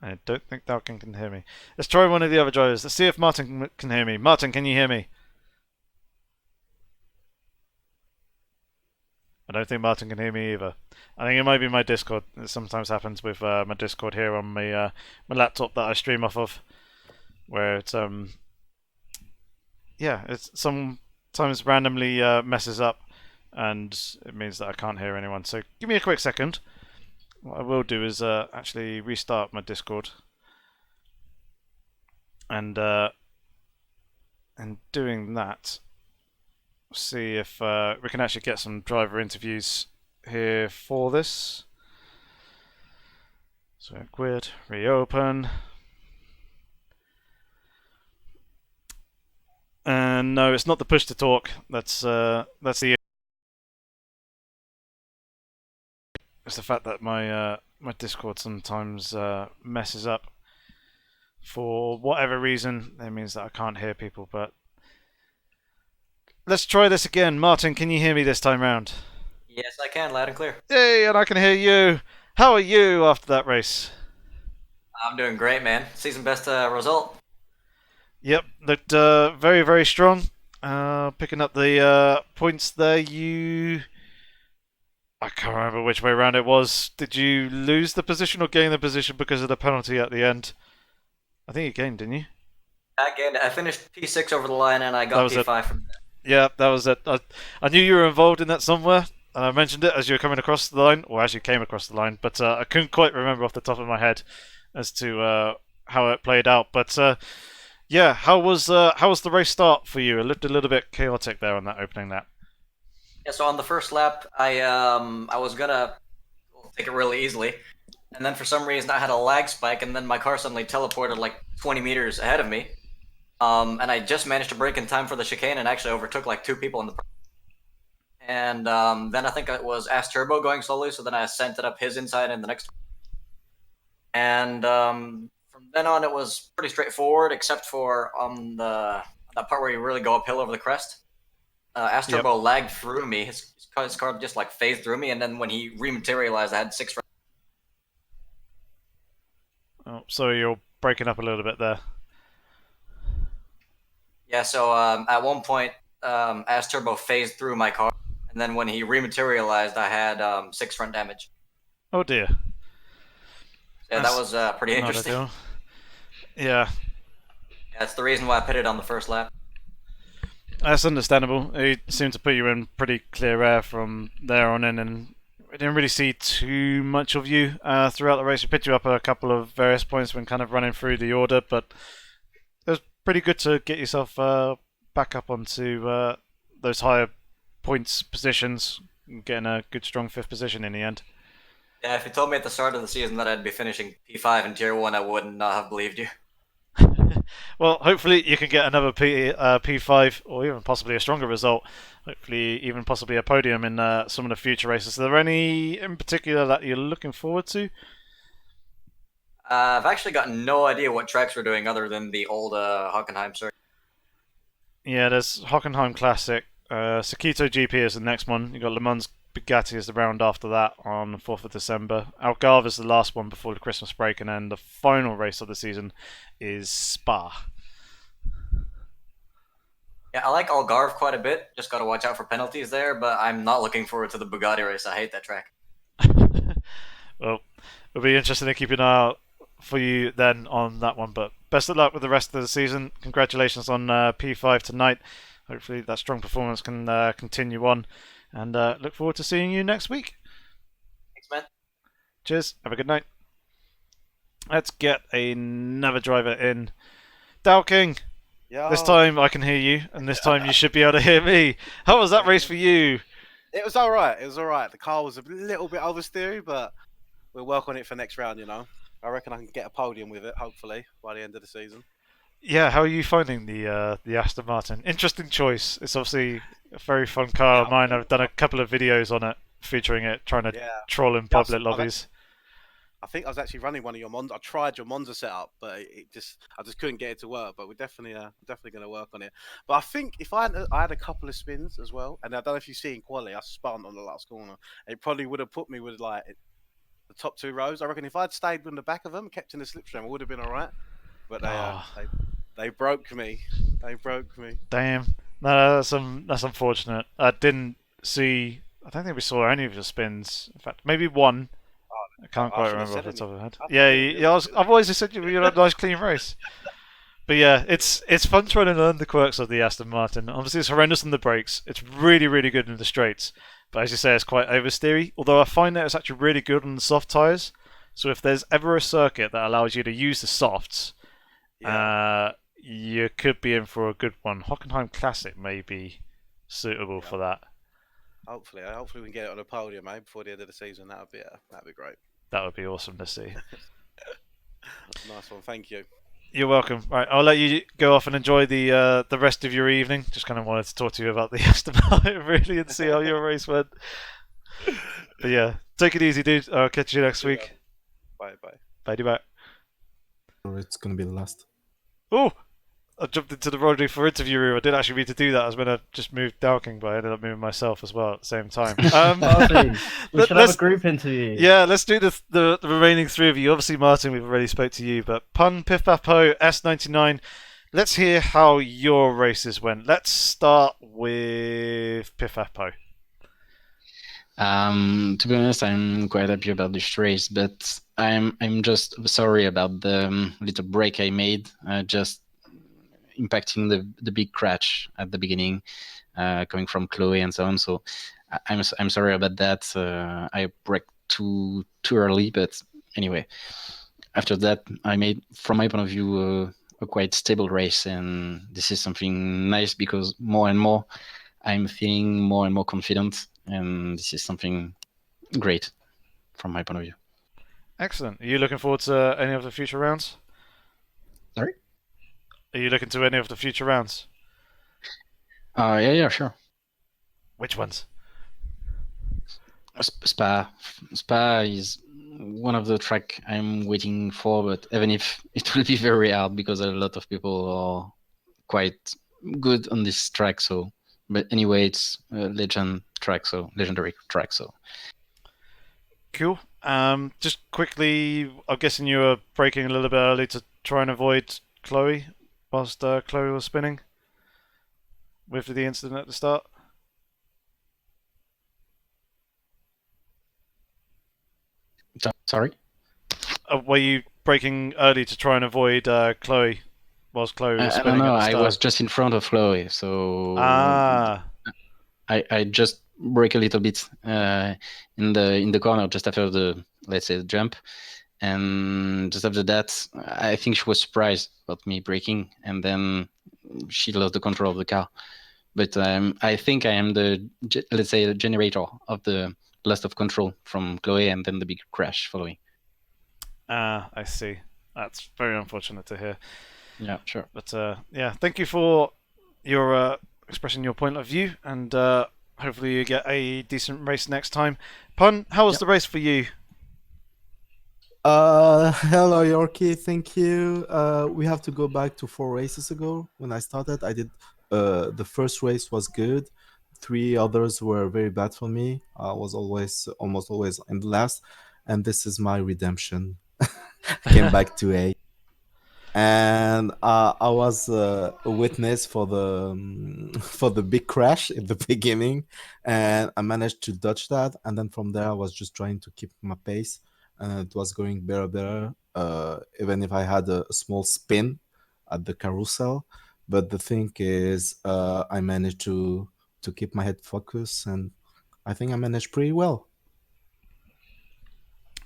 I don't think Dowking can hear me. Let's try one of the other drivers. Let's see if Martin can hear me. Martin, can you hear me? I don't think Martin can hear me either. I think it might be my Discord. It sometimes happens with my Discord here on my laptop that I stream off of, where it's yeah, it's sometimes randomly messes up, and it means that I can't hear anyone. So give me a quick second. What I will do is actually restart my Discord, and doing that, see if we can actually get some driver interviews here for this. So quit, reopen, and no, it's not the push to talk. That's the. It's the fact that my my Discord sometimes messes up for whatever reason. That means that I can't hear people. But let's try this again. Martin, can you hear me this time round? Yes, I can, loud and clear. Hey, and I can hear you. How are you after that race? I'm doing great, man. Season best result. Yep, looked very, very strong. Picking up the points there, I can't remember which way around it was. Did you lose the position or gain the position because of the penalty at the end? I think you gained, didn't you? Again, I finished P6 over the line and I That got was it. P5 from that. Yeah, that was it. I knew you were involved in that somewhere, and I mentioned it as you were coming across the line, or as you came across the line, but I couldn't quite remember off the top of my head as to how it played out. But yeah, how was the race start for you? It looked a little bit chaotic there on that opening lap. Yeah, so on the first lap, I was gonna take it really easily, and then for some reason I had a lag spike, and then my car suddenly teleported like 20 meters ahead of me. And I just managed to brake in time for the chicane and actually overtook like 2 people in the. And then I think it was Ass Turbo going slowly, so then I sent it up his inside in the next. And from then on, it was pretty straightforward, except for on that part where you really go uphill over the crest. Ass Turbo lagged through me. His car just like phased through me, and then when he rematerialized, I had 6. Oh, sorry, you're breaking up a little bit there. Yeah, so at one point, Ass Turbo phased through my car, and then when he rematerialized, I had 6 front damage. Oh dear. Yeah, that was pretty interesting. Yeah. Yeah, that's the reason why I pitted on the first lap. That's understandable. He seemed to put you in pretty clear air from there on in, and we didn't really see too much of you throughout the race. We picked you up at a couple of various points when kind of running through the order, but it was pretty good to get yourself back up onto those higher points positions, getting a good strong 5th position in the end. Yeah, if you told me at the start of the season that I'd be finishing P5 in Tier 1, I would not have believed you. Well, hopefully you can get another P5 or even possibly a stronger result. Hopefully even possibly a podium in some of the future races. Are there any in particular that you're looking forward to? I've actually got no idea what tracks we're doing other than the old Hockenheim circuit. Yeah, there's Hockenheim Classic. Sakito GP is the next one. You've got Le Mans Bugatti is the round after that on the 4th of December. Algarve is the last one before the Christmas break, and then the final race of the season is Spa. Yeah, I like Algarve quite a bit. Just got to watch out for penalties there, but I'm not looking forward to the Bugatti race. I hate that track. Well, it'll be interesting to keep an eye out for you then on that one, but best of luck with the rest of the season. Congratulations on P5 tonight. Hopefully that strong performance can continue on, and look forward to seeing you next week. Thanks, man. Cheers. Have a good night. Let's get another driver in. Dow King. Yo. This time I can hear you, and this time you should be able to hear me. How was that race for you? It was alright. It was alright. The car was a little bit oversteery, but we'll work on it for next round, you know. I reckon I can get a podium with it, hopefully, by the end of the season. Yeah, how are you finding the Aston Martin? Interesting choice. It's obviously a very fun car of mine. I've done a couple of videos on it, featuring it, trying to troll in public lobbies. I think I was actually running one of your Monza. I tried your Monza setup, but I just couldn't get it to work. But we're definitely going to work on it. But I think if I had a couple of spins as well, and I don't know if you see in quali, I spun on the last corner. It probably would have put me with like the top 2 rows. I reckon if I'd stayed in the back of them, kept in the slipstream, I would have been all right. But they broke me. They broke me. Damn. No, that's unfortunate. I didn't see. I don't think we saw any of your spins. In fact, maybe one. I can't quite remember off the top of my head. Yeah. I've always said you had a nice clean race. But yeah, it's fun trying to learn the quirks of the Aston Martin. Obviously, it's horrendous in the brakes. It's really, really good in the straights. But as you say, it's quite oversteery. Although I find that it's actually really good on the soft tyres. So if there's ever a circuit that allows you to use the softs, you could be in for a good one. Hockenheim Classic may be suitable for that. Hopefully we can get it on a podium, mate, before the end of the season. That'd be great. That would be awesome to see. Nice one, thank you. You're welcome. Right, I'll let you go off and enjoy the rest of your evening. Just kind of wanted to talk to you about the Aston Martin really and see how your race went. But yeah, take it easy, dude. I'll catch you next week. Bye. Bye. It's gonna be the last. Oh, I jumped into the Rodri for interview room. I didn't actually mean to do that. I was going to just move Dowking, but I ended up moving myself as well at the same time. We should have a group interview. Yeah, let's do the remaining 3 of you. Obviously, Martin, we've already spoke to you, but Pun, Piff Papo, S99, let's hear how your races went. Let's start with Pifapo. To be honest, I'm quite happy about this race, but I'm just sorry about the little break I made, just impacting the big crash at the beginning, coming from Chloe and so on. So I'm sorry about that. I braked too early, but anyway, after that, I made, from my point of view, a quite stable race, and this is something nice because more and more I'm feeling more and more confident, and this is something great from my point of view. Excellent. Are you looking forward to any of the future rounds? Sorry? Are you looking to any of the future rounds? Yeah, sure. Which ones? Spa is one of the track I'm waiting for, but even if it will be very hard because a lot of people are quite good on this track. So, but anyway, it's a legendary track. So Cool. Just quickly, I'm guessing you were braking a little bit early to try and avoid Chloe whilst Chloe was spinning with the incident at the start. sorry. Were you braking early to try and avoid Chloe whilst Chloe was I don't spinning know. at the I start? was just in front of Chloe, so Ah, I just brake a little bit in the corner just after the, let's say, the jump, and just after that, I think she was surprised about me braking, and then she lost the control of the car. But I think I am the, let's say, the generator of the loss of control from Chloe, and then the big crash following. I see. That's very unfortunate to hear. Yeah, sure. But yeah, thank you for your expressing your point of view, and hopefully you get a decent race next time. Pun, how was the race for you? Hello, Yorkie. Thank you. We have to go back to 4 races ago when I started. I did. The first race was good. 3 others were very bad for me. I was almost always in the last, and this is my redemption. Came back to A, and I was a witness for the for the big crash in the beginning, and I managed to dodge that. And then from there, I was just trying to keep my pace, and it was going better. Even if I had a small spin at the carousel, but the thing is, I managed to keep my head focused, and I think I managed pretty well.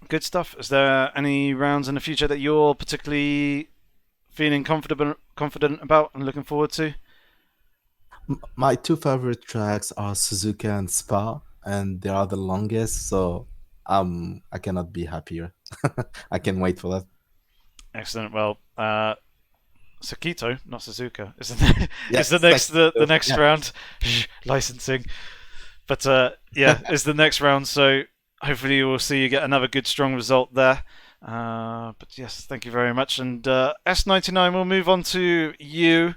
Good stuff. Is there any rounds in the future that you're particularly feeling confident about and looking forward to? My 2 favorite tracks are Suzuka and Spa, and they are the longest, so I cannot be happier. I can wait for that. Excellent. Well, Sakito, not Suzuka, is the, Yes, is the next yeah. round. Licensing. But yeah, is the next round, so hopefully we'll see you get another good, strong result there. But yes, thank you very much. And S99, we'll move on to you.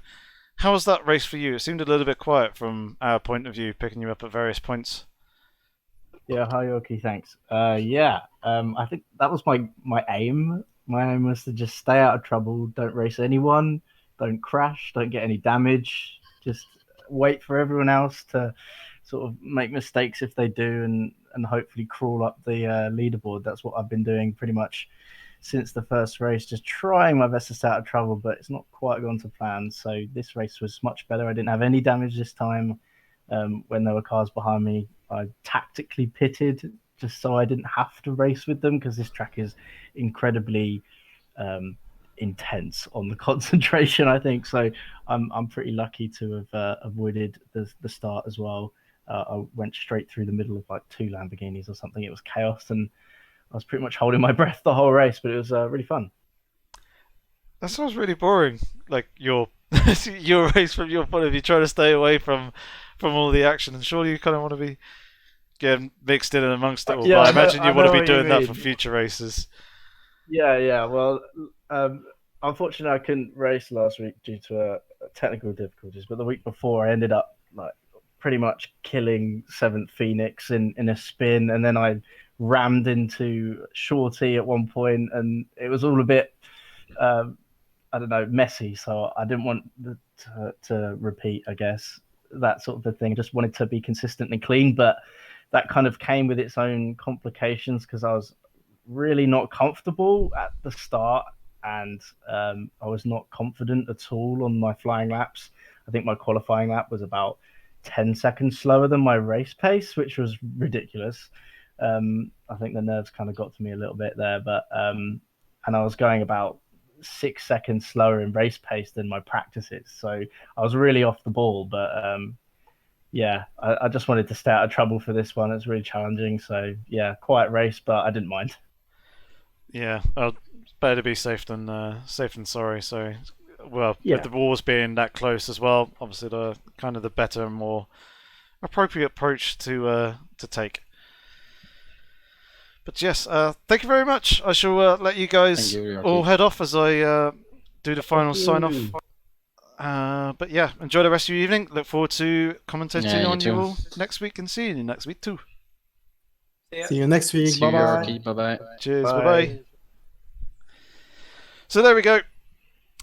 How was that race for you? It seemed a little bit quiet from our point of view, picking you up at various points. Yeah, hi Yorkie, thanks. I think that was my aim. My aim was to just stay out of trouble, don't race anyone, don't crash, don't get any damage, just wait for everyone else to sort of make mistakes if they do, and hopefully crawl up the leaderboard. That's what I've been doing pretty much since the first race, just trying my best to stay out of trouble, but it's not quite gone to plan. So this race was much better. I didn't have any damage this time. When there were cars behind me, I tactically pitted just so I didn't have to race with them, because this track is incredibly intense on the concentration, I think. So I'm pretty lucky to have avoided the start as well. I went straight through the middle of like 2 Lamborghinis or something. It was chaos, and I was pretty much holding my breath the whole race, but it was really fun. That sounds really boring. Like your your race from your point of view, trying to stay away from all the action, and surely you kind of want to be getting mixed in and amongst it all. Yeah, but I imagine you I want know to be what you doing that mean. for future races. Yeah. Well, unfortunately, I couldn't race last week due to technical difficulties. But the week before, I ended up like pretty much killing 7th Phoenix in a spin, and then I rammed into Shorty at one point, and it was all a bit I don't know, messy. So I didn't want to repeat, I guess, that sort of the thing. I just wanted to be consistent and clean, but that kind of came with its own complications because I was really not comfortable at the start, and I was not confident at all on my flying laps. I think my qualifying lap was about 10 seconds slower than my race pace, which was ridiculous. I think the nerves kind of got to me a little bit there, but and I was going about 6 seconds slower in race pace than my practices, so I was really off the ball. But yeah, I just wanted to stay out of trouble for this one. It's really challenging, so yeah, quiet race, but I didn't mind. Yeah, it's better to be safe than sorry. So, well, Yeah. with the wars being that close as well, obviously the kind of the better and more appropriate approach to take. But yes, thank you very much. I shall let you guys all head off as I do the final sign off. But yeah, enjoy the rest of your evening. Look forward to commentating on you all next week and seeing you next week too. See you next week. See you, Bye-bye. Rocky. Bye-bye. Cheers. Bye-bye. So there we go.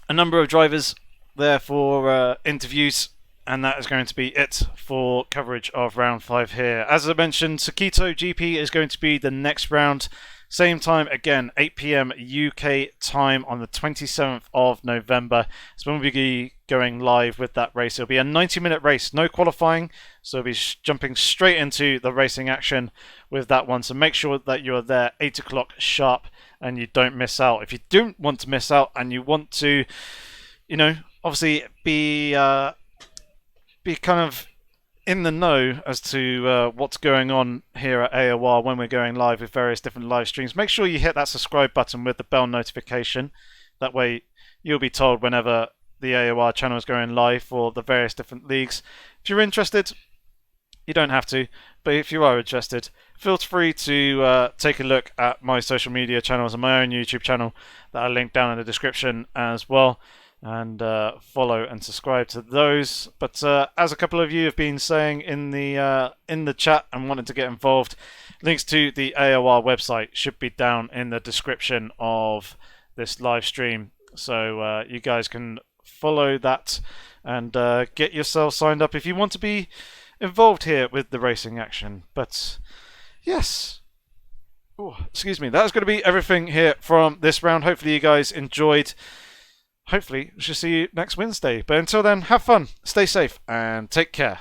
A number of drivers there for interviews, and that is going to be it for coverage of round 5 here. As I mentioned, Sakito GP is going to be the next round. Same time again, 8 p.m. UK time on the 27th of November. So when we'll be going live with that race, it'll be a 90-minute race, no qualifying. So we'll be jumping straight into the racing action with that one. So make sure that you're there 8 o'clock sharp and you don't miss out. If you don't want to miss out and you want to, you know, obviously be kind of in the know as to what's going on here at AOR when we're going live with various different live streams, make sure you hit that subscribe button with the bell notification. That way you'll be told whenever the AOR channel is going live for the various different leagues. If you're interested, you don't have to, but if you are interested, feel free to take a look at my social media channels and my own YouTube channel that I linked down in the description as well, and follow and subscribe to those. But as a couple of you have been saying in the chat and wanted to get involved, links to the AOR website should be down in the description of this live stream, so you guys can follow that and get yourself signed up if you want to be involved here with the racing action. But yes, excuse me, that's going to be everything here from this round. Hopefully you guys enjoyed. Hopefully, we shall see you next Wednesday. But until then, have fun, stay safe, and take care.